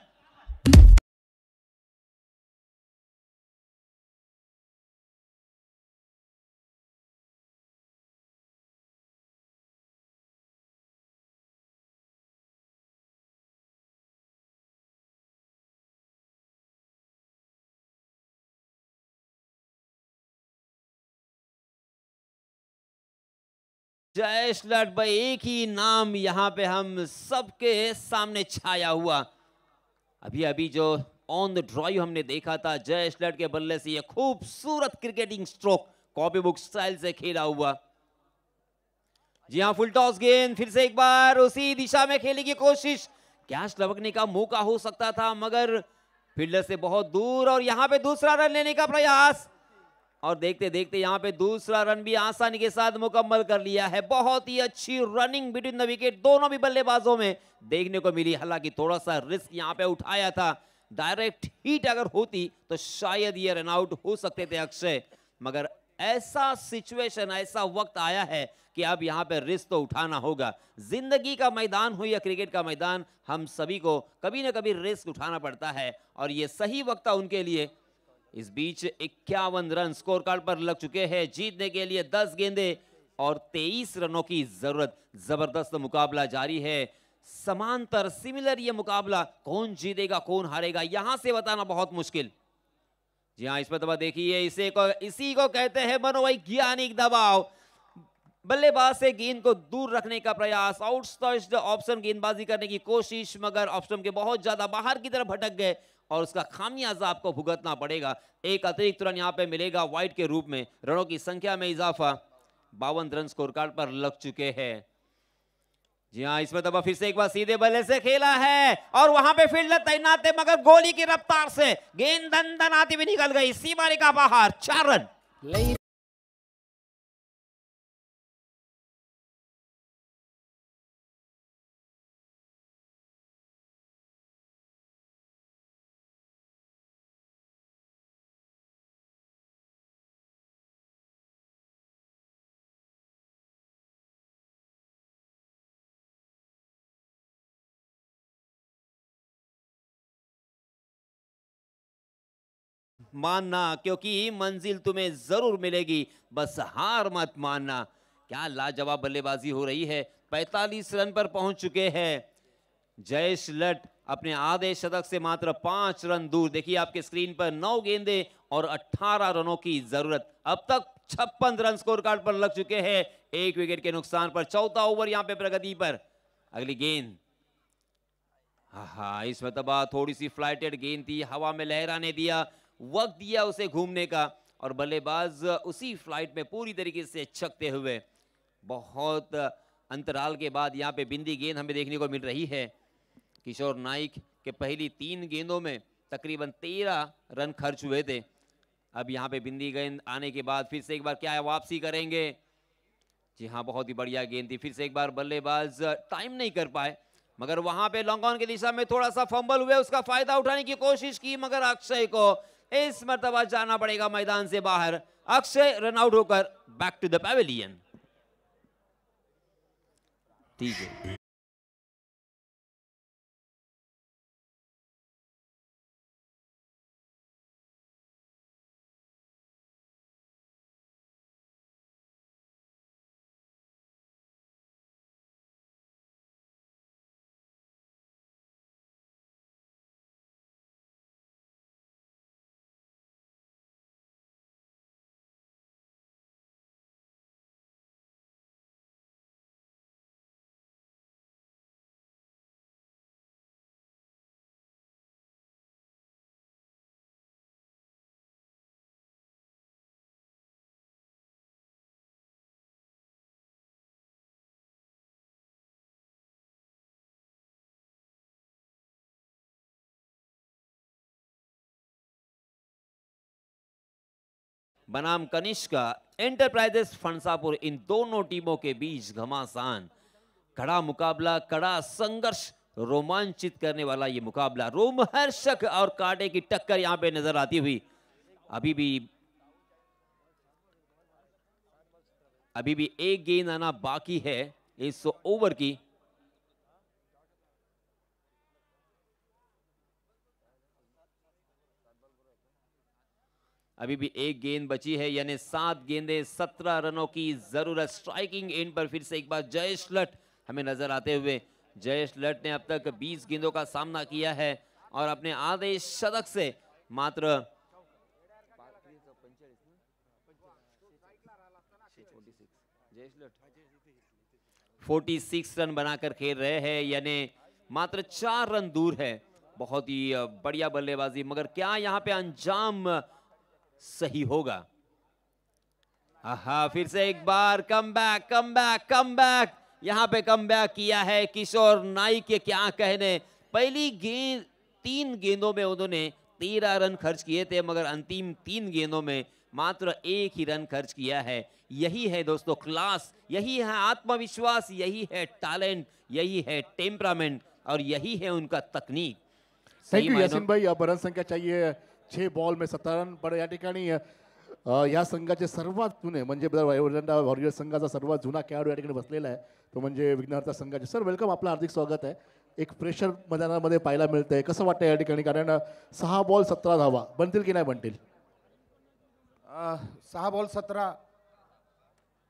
जयेश लट भाई, एक ही नाम यहां पे हम सबके सामने छाया हुआ. अभी अभी जो ऑन द ड्राइव हमने देखा था जयेश लट के बल्ले से, ये खूबसूरत cricketing stroke copy book style से खेला हुआ. जी हां, फुल टॉस गेंद, फिर से एक बार उसी दिशा में खेलने की कोशिश. कैच लपकने का मौका हो सकता था, मगर फील्डर से बहुत दूर, और यहां पे दूसरा रन लेने का प्रयास. और देखते देखते यहाँ पे दूसरा रन भी आसानी के साथ मुकम्मल कर लिया है. बहुत ही अच्छी रनिंग बिटवीन द विकेट दोनों भी बल्लेबाजों में देखने को मिली. हालांकि थोड़ा सा रिस्क यहाँ पे उठाया था. डायरेक्ट हिट अगर होती तो शायद ये रन आउट हो सकते थे अक्षय, मगर ऐसा सिचुएशन, ऐसा वक्त आया है कि अब यहाँ पे रिस्क तो उठाना होगा. जिंदगी का मैदान हो या क्रिकेट का मैदान, हम सभी को कभी ना कभी रिस्क उठाना पड़ता है, और ये सही वक्त था उनके लिए. इस बीच 51 रन स्कोर कार्ड पर लग चुके हैं. जीतने के लिए 10 गेंदें और 23 रनों की जरूरत. जबरदस्त मुकाबला जारी है, समांतर सिमिलर ये मुकाबला. कौन जीतेगा कौन हारेगा यहां से बताना बहुत मुश्किल. जी हाँ, इस पर दबाव देखिए, इसी को कहते हैं मनोवैज्ञानिक दबाव. बल्लेबाज से गेंद को दूर रखने का प्रयास, आउटस्टर्स्ड ऑप्शन गेंदबाजी करने की कोशिश, मगर ऑप्शन के बहुत ज्यादा बाहर की तरफ भटक गए और उसका खामियाजा आपको भुगतना पड़ेगा. एक अतिरिक्त रन यहाँ पे मिलेगा वाइड के रूप में. रनों की संख्या में इजाफा, 52 रन स्कोर कार्ड पर लग चुके हैं. जी हाँ, इसमें तब फिर से एक बार सीधे बल्ले से खेला है और वहां पे फील्डर तैनात है, मगर गोली की रफ्तार से गेंद दन आती हुई निकल गई सीमा रेखा बाहर। 4 रन। मानना, क्योंकि मंजिल तुम्हें जरूर मिलेगी, बस हार मत मानना। क्या लाजवाब बल्लेबाजी हो रही है। 45 रन पर पहुंच चुके हैं जयेश लट, अपने आधे शतक से मात्र 5 रन दूर। देखिए आपके स्क्रीन पर 9 गेंदे और 18 रनों की जरूरत। अब तक 56 रन स्कोर कार्ड पर लग चुके हैं, 1 विकेट के नुकसान पर। चौथा ओवर यहां पे प्रगति पर। अगली गेंद, हाँ, इस मतबा थोड़ी सी फ्लाइटेड गेंद थी, हवा में लहराने दिया, वक्त दिया उसे घूमने का और बल्लेबाज उसी फ्लाइट में पूरी तरीके से छकते हुए। बहुत अंतराल के बाद यहाँ पे बिंदी गेंद हमें देखने को मिल रही है। किशोर नाइक के पहली 3 गेंदों में तकरीबन 13 रन खर्च हुए थे। अब यहाँ पे बिंदी गेंद आने के बाद फिर से एक बार क्या वापसी करेंगे। जी हाँ, बहुत ही बढ़िया गेंद थी। फिर से एक बार बल्लेबाज टाइम नहीं कर पाए, मगर वहां पे लॉन्ग ऑन की दिशा में थोड़ा सा फंबल हुए, उसका फायदा उठाने की कोशिश की, मगर अक्षय को इस मर्तबा जाना पड़ेगा मैदान से बाहर। अक्षय रन आउट होकर बैक टू द पैवेलियन। ठीक है, बनाम कनिष्का एंटरप्राइजेस फणसापुर, इन दोनों टीमों के बीच घमासान, कड़ा मुकाबला, कड़ा संघर्ष, रोमांचित करने वाला ये मुकाबला, रोमहर्षक और कांटे की टक्कर यहां पे नजर आती हुई। अभी भी एक गेंद आना बाकी है इस ओवर की। अभी भी एक गेंद बची है, यानी 7 गेंदे 17 रनों की जरूरत। स्ट्राइकिंग एंड पर फिर से एक बार जयेश लट हमें नजर आते हुए। जयेश लट ने अब तक 20 गेंदों का सामना किया है और अपने आधे शतक से मात्र 46 रन बनाकर खेल रहे हैं, यानी मात्र 4 रन दूर है। बहुत ही बढ़िया बल्लेबाजी, मगर क्या यहाँ पे अंजाम सही होगा। आहा, फिर से एक बार कम बैक यहाँ पे कम बैक किया है किशोर नाइक के। क्या कहने, पहली गेंद 3 गेंदों में उन्होंने 13 रन खर्च किए थे, मगर अंतिम 3 गेंदों में मात्र 1 ही रन खर्च किया है। यही है दोस्तों क्लास, यही है आत्मविश्वास, यही है टैलेंट, यही है टेम्परामेंट और यही है उनका तकनीक। थैंक यू यासीन भाई. रन संख्या चाहिए 6 बॉल में 17 रन. पण या ठिकाणी या संघाचे सर्वात जुने म्हणजे वॉरियर वॉरियर संघाचा सर्वात जुना खेळाडू या ठिकाणी बसलेला आहे, तो म्हणजे विघ्नहर्ता संघाचे. सर वेलकम, आपलं हार्दिक स्वागत आहे. एक प्रेशर मैदानामध्ये पाहायला मिळतंय, कसं वाटतं या ठिकाणी? कारण 6 बॉल 17 धावा बनतील की नाही बनतील? 6 बॉल 17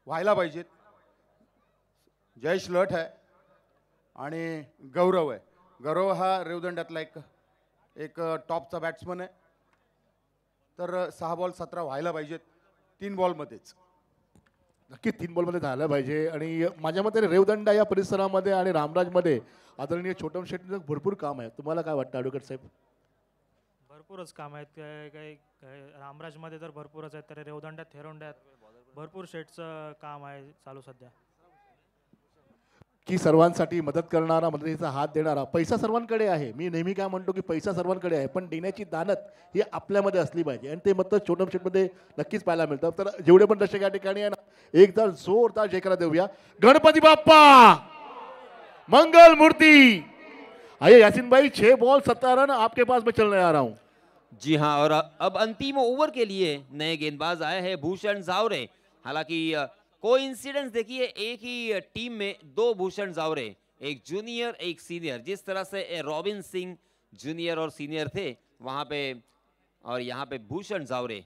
व्हायला पाहिजेत. जयेश लठ आहे आणि गौरव आहे. गौरव हा रेवदंड्यातला एक टॉपचा बॅट्समन आहे. तर 6 बॉल 17 व्हायला पाहिजेत 3 बॉलमध्येच. नक्की 3 बॉलमध्ये झालं पाहिजे. आणि माझ्या मते रेवदंडा या परिसरामध्ये आणि रामराजमध्ये आदरणीय छोटम शेट्टीचं भरपूर काम आहे. तुम्हाला काय वाटतं ॲडव्होकेट साहेब? भरपूरच काम आहेत. काही रामराजमध्ये तर भरपूरच आहेत, तर रेवदंड्यात थेरोंड्यात भरपूर शेटचं काम आहे चालू सध्या. की सर्वांसाठी मदत करणारा, मदतीचा हात देणारा. पैसा सर्वांकडे आहे, मी नेहमी काय म्हणतो की पैसा सर्वांकडे आहे, पण देण्याची दानत ही आपल्यामध्ये असली पाहिजे आणि ते मत छोटं शेटमध्ये नक्कीच पाहायला मिळतं. तर जेवढे पण दर्शक या ठिकाणी आहे ना, एकदा जोरदार जयकारा देऊया. गणपती बाप्पा मंगल मूर्ती. आइए यासीन भाई, 6 बॉल 17 रन आपके पास में चलने आ रहा हूँ. जी हाँ, और अब अंतिम ओवर के लिए नए गेंदबाज आए हैं भूषण जावरे. हालांकि कोइंसिडेंस देखिए, एक ही टीम में दो भूषण जावरे, एक जूनियर एक सीनियर. जिस तरह से रॉबिन सिंह जूनियर और सीनियर थे वहां पे, और यहाँ पे भूषण जावरे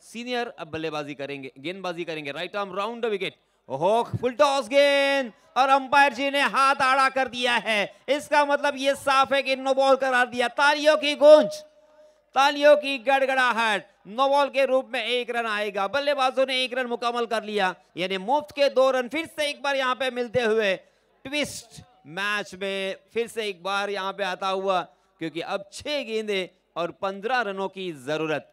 सीनियर अब बल्लेबाजी करेंगे, गेंदबाजी करेंगे. Right arm round the wicket. ओहो, फुल टॉस गेंद, और अंपायर जी ने हाथ आड़ा कर दिया है. इसका मतलब ये साफ है कि नो बॉल करार दिया. तालियों की गूंज, तालियों की गड़गड़ाहट. नो बॉल के रूप में 1 रन आएगा. बल्लेबाजों ने 1 रन मुकम्मल कर लिया, यानी मुफ्त के 2 रन फिर से एक बार यहां पे मिलते हुए. ट्विस्ट मैच में फिर से एक बार यहां पे आता हुआ, क्योंकि अब 6 गेंदें और 15 रनों की जरूरत,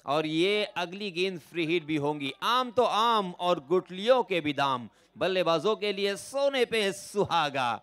और ये अगली गेंद फ्री हिट भी होंगी. आम तो आम और गुठलियों के भी दाम. बल्लेबाजों के लिए सोने पे सुहागा.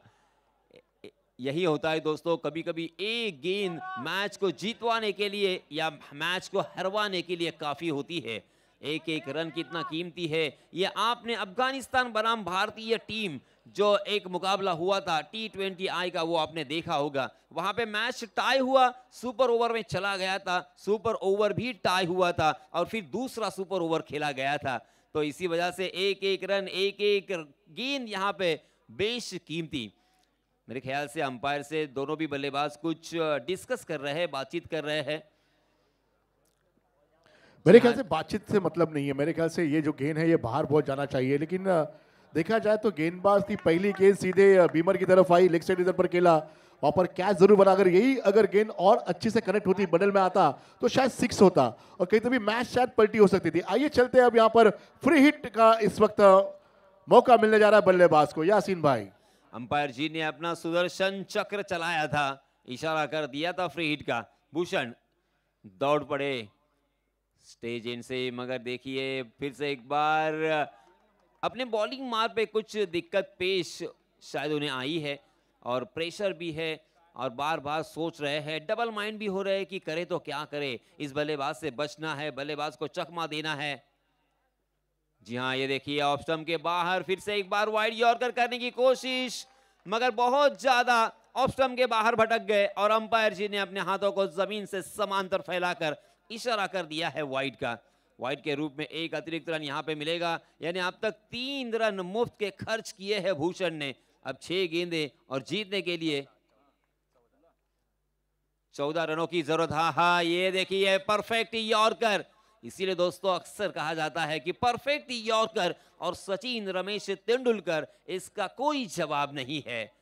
यही होता है दोस्तों, कभी कभी एक गेंद मैच को जीतवाने के लिए या मैच को हरवाने के लिए काफी होती है. एक एक रन कितना कीमती है, ये आपने अफगानिस्तान बनाम भारतीय टीम जो एक मुकाबला हुआ था T20I का, वो आपने देखा होगा. वहां पे मैच टाई हुआ, सुपर ओवर में चला गया था, सुपर ओवर भी टाई हुआ था, और फिर दूसरा सुपर ओवर खेला गया था. तो इसी वजह से एक एक रन, एक एक गेंद यहाँ पे बेश कीमती. मेरे ख्याल से अंपायर से दोनों भी बल्लेबाज कुछ डिस्कस कर रहे हैं, बातचीत कर रहे हैं. मेरे ख्याल से बातचीत से मतलब नहीं है. मेरे ख्याल से ये जो गेंद है ये बाहर बहुत जाना चाहिए, लेकिन देखा जाए तो गेंदबाज की पहली गेंद सीधे बीमर की तरफ आई, लेग साइड इधर पर खेला, वहां पर कैच जरूर बना. अगर यही अगर गेंद और अच्छे से कनेक्ट होती, बंडल में आता, तो शायद 6 होता और कहीं तो भी मैच शायद पलटी हो सकती थी. आइए चलते हैं अब यहाँ पर फ्री हिट का इस वक्त मौका मिलने जा रहा है बल्लेबाज को. यासीन भाई, अंपायर जी ने अपना सुदर्शन चक्र चलाया था, इशारा कर दिया था फ्री हिट का. भूषण दौड़ पड़े स्टेज एंड से, मगर देखिए फिर से एक बार अपने बॉलिंग मार पे कुछ दिक्कत पेश शायद उन्हें आई है, और प्रेशर भी है, और बार बार सोच रहे हैं, डबल माइंड भी हो रहे हैं कि करे तो क्या करे. इस बल्लेबाज से बचना है, बल्लेबाज को चकमा देना है. जी हाँ, ये देखिए ऑफ स्टंप के बाहर फिर से एक बार वाइड यॉर्कर करने की कोशिश, मगर बहुत ज्यादा ऑफ स्टंप के बाहर भटक गए, और अंपायर जी ने अपने हाथों को जमीन से समांतर फैलाकर इशारा कर दिया है वाइड का. वाइड के रूप में एक अतिरिक्त रन यहां पे मिलेगा, यानी अब तक 3 रन मुफ्त के खर्च किए हैं भूषण ने. अब 6 गेंदें और जीतने के लिए 14 रनों की जरूरत. हाँ, ये देखिए परफेक्ट यॉर्कर. इसीलिए दोस्तों अक्सर कहा जाता है कि परफेक्ट यॉर्कर और सचिन रमेश तेंदुलकर, इसका कोई जवाब नहीं है.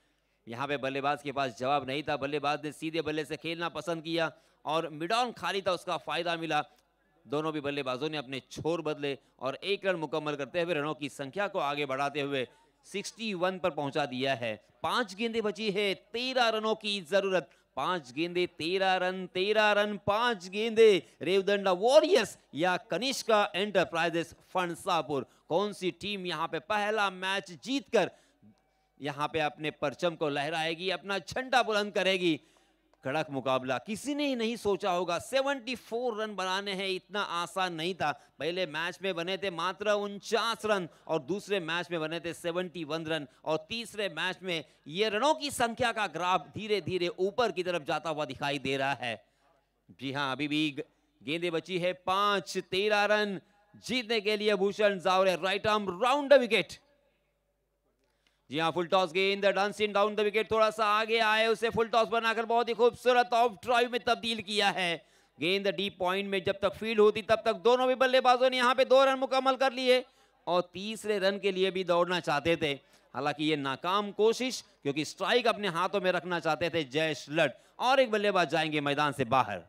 यहां पे बल्लेबाज के पास जवाब नहीं था, बल्लेबाज ने सीधे बल्ले से खेलना पसंद किया, और मिड ऑन खाली था, उसका फायदा मिला. दोनों भी बल्लेबाजों ने अपने छोर बदले और 1 रन मुकम्मल करते हुए रनों की संख्या को आगे बढ़ाते हुए 61 पर पहुंचा दिया है. 5 गेंदें बची है, 13 रनों की जरूरत. 5 गेंदे 13 रन, 13 रन 5 गेंदे. रेवदंडा वॉरियर्स या कनिष्का एंटरप्राइजेस फणसापुर, कौन सी टीम यहां पे पहला मैच जीतकर यहां पे अपने परचम को लहराएगी, अपना झंडा बुलंद करेगी. कड़क मुकाबला, किसी ने ही नहीं सोचा होगा 74 रन बनाने हैं, इतना आसान नहीं था. पहले मैच में बने थे मात्र 49 रन, और दूसरे मैच में बने थे 71 रन, और तीसरे मैच में ये रनों की संख्या का ग्राफ धीरे धीरे ऊपर की तरफ जाता हुआ दिखाई दे रहा है. जी हाँ, अभी भी गेंदें बची है 5. 13 रन जीतने के लिए Bhushan Javare. Right arm round the wicket. जी हाँ, फुल टॉस गेंद डांसिंग डाउन द विकेट, थोड़ा सा आगे आए, उसे फुल टॉस बनाकर बहुत ही खूबसूरत ऑफ ड्राइव में तब्दील किया है. गेंद डीप पॉइंट में जब तक फील्ड होती तब तक दोनों भी बल्लेबाजों ने यहाँ पे 2 रन मुकम्मल कर लिए, और तीसरे रन के लिए भी दौड़ना चाहते थे. हालांकि ये नाकाम कोशिश, क्योंकि स्ट्राइक अपने हाथों में रखना चाहते थे जयेश लट, और एक बल्लेबाज जाएंगे मैदान से बाहर.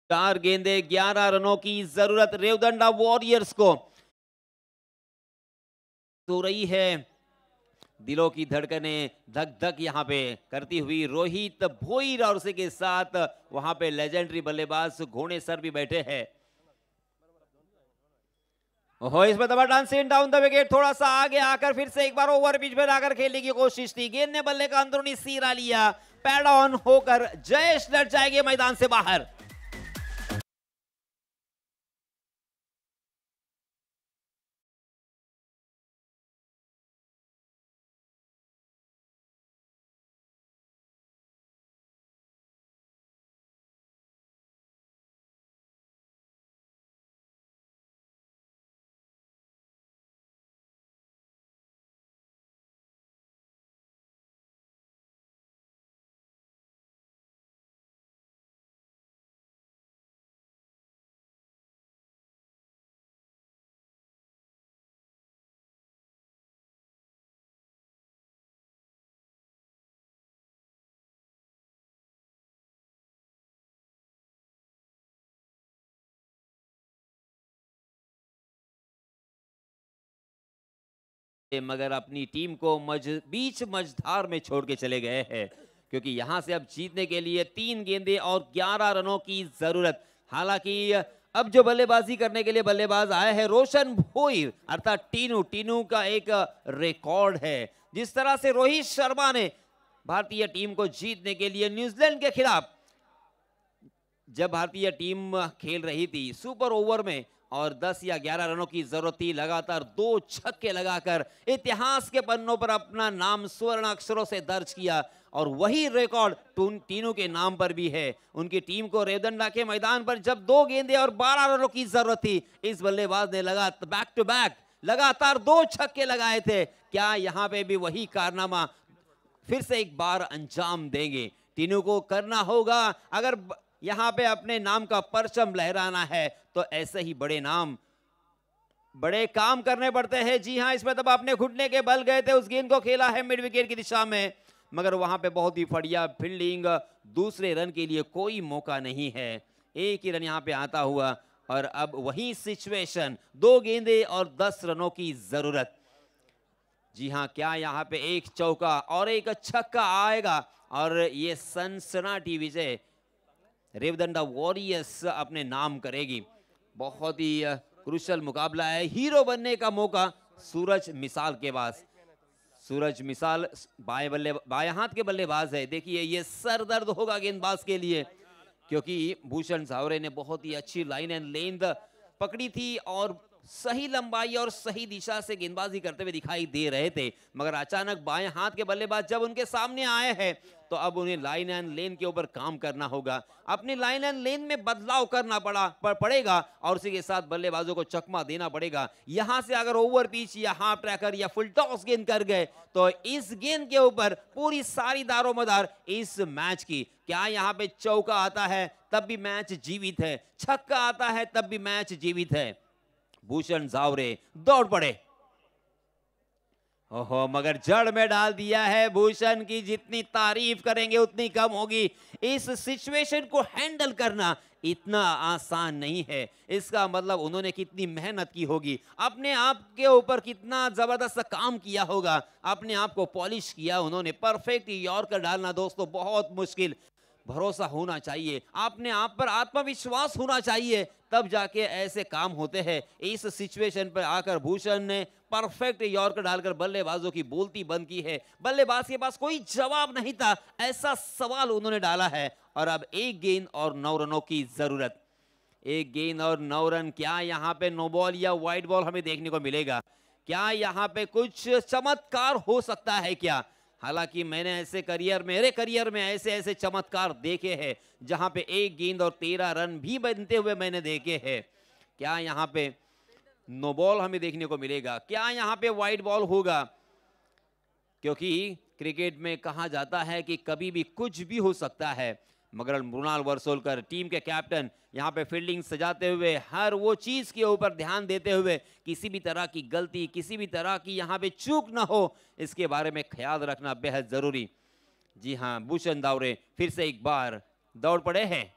4 गेंदे 11 रनों की जरूरत रेवदंडा वॉरियर्स को हो रही है। दिलों की धड़कनें धक धक यहाँ पे करती हुई रोहित भोईर और उसी के साथ वहां पे लेजेंडरी बल्लेबाज घोड़े सर भी बैठे हैं। ओहो, इसमें दबा डांसिंग डाउन द विकेट, थोड़ा सा आगे आकर फिर से एक बार ओवर पिच पर आकर खेलने की कोशिश थी। गेंद ने बल्ले का अंदरूनी सीरा लिया, पैड ऑन होकर जयेश लड़ जाएंगे मैदान से बाहर। मगर अपनी टीम को बीच मझधार में छोड़ के चले गए हैं, क्योंकि यहां से अब जीतने के लिए 3 गेंदे और 11 रनों की जरूरत। हालांकि अब जो बल्लेबाजी करने के लिए बल्लेबाज आए हैं रोशन भोईर अर्थात टीनू का एक रिकॉर्ड है। जिस तरह से रोहित शर्मा ने भारतीय टीम को जीतने के लिए न्यूजीलैंड के खिलाफ, जब भारतीय टीम खेल रही थी सुपर ओवर में और 10 या 11 रनों की जरूरत थी, लगातार 2 छक्के लगाकर इतिहास के पन्नों पर अपना नाम स्वर्ण अक्षरों से दर्ज किया। और वही रिकॉर्ड टीनू के नाम पर भी है। उनकी टीम को रेवदंडा के मैदान पर जब 2 गेंदे और 12 रनों की जरूरत थी, इस बल्लेबाज ने लगातार बैक टू बैक लगातार 2 छक्के लगाए थे। क्या यहां पे भी वही कारनामा फिर से एक बार अंजाम देंगे? टीनू को करना होगा, अगर यहां पे अपने नाम का परचम लहराना है तो ऐसे ही बड़े काम करने पड़ते हैं। जी हां, इसमें तब अपने घुटने के बल गए थे, उस गेंद को खेला है मिड विकेट की दिशा में, मगर वहां पे बहुत ही बढ़िया फील्डिंग, दूसरे रन के लिए कोई मौका नहीं है। एक ही रन यहां पे आता हुआ और अब वही सिचुएशन, 2 गेंदे और 10 रनों की जरूरत। जी हां, क्या यहां पे एक चौका और एक छक्का आएगा और ये सनसनाटी विजय रेवदंडा वॉरियर्स अपने नाम करेगी। बहुत ही क्रूशल मुकाबला है। हीरो बनने का मौका सूरज मिसाल के पास। सूरज मिसाल बाएं हाथ के बल्लेबाज है। देखिए ये सर दर्द होगा गेंदबाज के लिए, क्योंकि भूषण झावरे ने बहुत ही अच्छी लाइन एंड लेंथ पकड़ी थी और सही लंबाई और सही दिशा से गेंदबाजी करते हुए दिखाई दे रहे थे, मगर अचानक बाएं हाथ के बल्लेबाज जब उनके सामने आए हैं तो अब उन्हें लाइन एंड लेन के ऊपर काम करना होगा। अपनी लाइन एंड लेन में बदलाव करना पड़ेगा और उसी के साथ बल्लेबाजों को चकमा देना पड़ेगा। यहां से अगर ओवर पिच या हाफ ट्रैकर या फुल टॉस गेंद कर गए तो इस गेंद के ऊपर पूरी सारी दारोमदार इस मैच की। क्या यहां पे चौका आता है तब भी मैच जीवित है, छक्का आता है तब भी मैच जीवित है। भूषण झावरे दौड़ पड़े, ओहो, मगर जड़ में डाल दिया है। भूषण की जितनी तारीफ करेंगे उतनी कम होगी। इस सिचुएशन को हैंडल करना इतना आसान नहीं है। इसका मतलब उन्होंने कितनी मेहनत की होगी, अपने आप के ऊपर कितना जबरदस्त काम किया होगा, अपने आप को पॉलिश किया उन्होंने। परफेक्ट यॉर्कर डालना दोस्तों बहुत मुश्किल। भरोसा होना चाहिए, अपने आप पर आत्मविश्वास होना चाहिए, तब जाके ऐसे काम होते हैं। इस सिचुएशन पर आकर भूषण ने परफेक्ट यॉर्कर डालकर बल्लेबाजों की बोलती बंद की है। बल्लेबाज के पास कोई जवाब नहीं था, ऐसा सवाल उन्होंने डाला है। और अब 1 गेंद और 9 रनों की जरूरत। 1 गेंद और 9 रन। क्या यहाँ पे नो बॉल या वाइड बॉल हमें देखने को मिलेगा? क्या यहाँ पे कुछ चमत्कार हो सकता है क्या? हालांकि मैंने मेरे करियर में ऐसे चमत्कार देखे हैं जहां पे 1 गेंद और 13 रन भी बनते हुए मैंने देखे हैं। क्या यहाँ पे नो बॉल हमें देखने को मिलेगा? क्या यहाँ पे वाइड बॉल होगा? क्योंकि क्रिकेट में कहा जाता है कि कभी भी कुछ भी हो सकता है, मगर मृणाल वर्सोलकर टीम के कैप्टन यहाँ पे फील्डिंग सजाते हुए हर वो चीज के ऊपर ध्यान देते हुए किसी भी तरह की गलती, किसी भी तरह की यहाँ पे चूक ना हो, इसके बारे में ख्याल रखना बेहद जरूरी। जी हाँ, भूषण धावरे फिर से एक बार दौड़ पड़े हैं।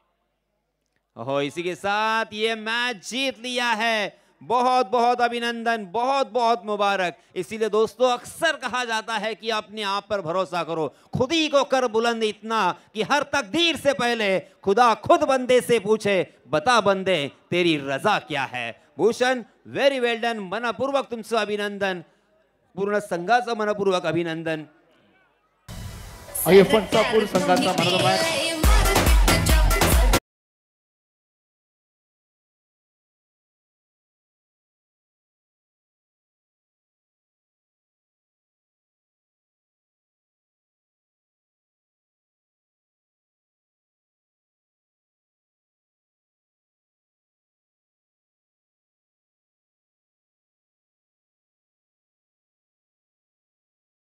हो, इसी के साथ ये मैच जीत लिया है। बहुत बहुत अभिनंदन, बहुत बहुत मुबारक। इसीलिए दोस्तों अक्सर कहा जाता है कि अपने आप पर भरोसा करो, खुद ही को कर बुलंद इतना कि हर तकदीर से पहले खुदा खुद बंदे से पूछे, बता बंदे तेरी रजा क्या है। भूषण, व्हेरी वेल डन, मनपूर्वक तुमचं अभिनंदन, पूर्ण संघाचं मनपूर्वक अभिनंदन। पंचापूर संघाचा मॅन ऑफ द मॅच